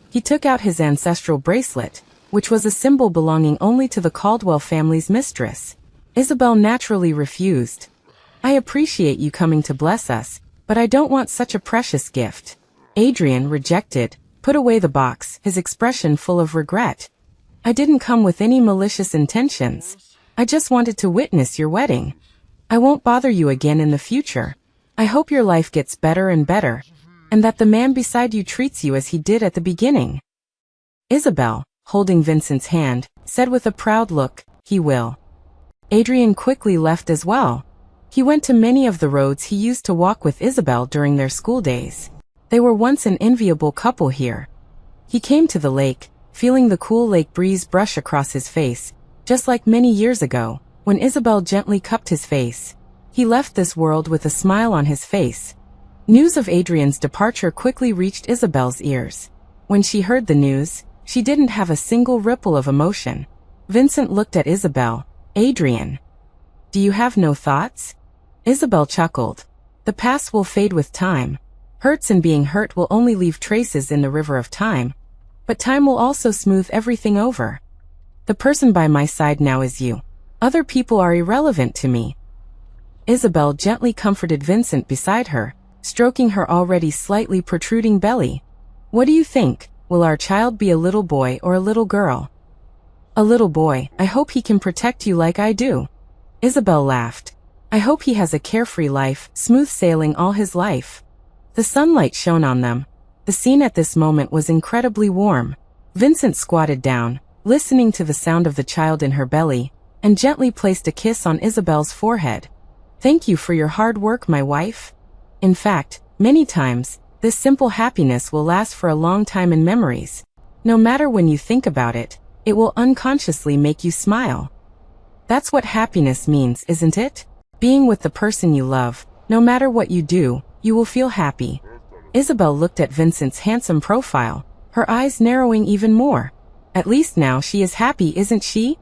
He took out his ancestral bracelet, which was a symbol belonging only to the Caldwell family's mistress. Isabel naturally refused. I appreciate you coming to bless us, but I don't want such a precious gift. Adrian rejected, put away the box, his expression full of regret. I didn't come with any malicious intentions. I just wanted to witness your wedding. I won't bother you again in the future. I hope your life gets better and better, and that the man beside you treats you as he did at the beginning. Isabel, holding Vincent's hand, said with a proud look, he will. Adrian quickly left as well. He went to many of the roads he used to walk with Isabel during their school days. They were once an enviable couple here. He came to the lake, feeling the cool lake breeze brush across his face, just like many years ago, when Isabel gently cupped his face. He left this world with a smile on his face. News of Adrian's departure quickly reached Isabel's ears. When she heard the news, she didn't have a single ripple of emotion. Vincent looked at Isabel. Adrian. Do you have no thoughts? Isabel chuckled. The past will fade with time. Hurts and being hurt will only leave traces in the river of time. But time will also smooth everything over. The person by my side now is you. Other people are irrelevant to me. Isabel gently comforted Vincent beside her, stroking her already slightly protruding belly. What do you think? Will our child be a little boy or a little girl? A little boy. I hope he can protect you like I do. Isabel laughed. I hope he has a carefree life, smooth sailing all his life. The sunlight shone on them. The scene at this moment was incredibly warm. Vincent squatted down, listening to the sound of the child in her belly, and gently placed a kiss on Isabel's forehead. Thank you for your hard work, my wife. In fact, many times, this simple happiness will last for a long time in memories. No matter when you think about it, it will unconsciously make you smile. That's what happiness means, isn't it? Being with the person you love, no matter what you do, you will feel happy. Isabel looked at Vincent's handsome profile, her eyes narrowing even more. At least now she is happy, isn't she?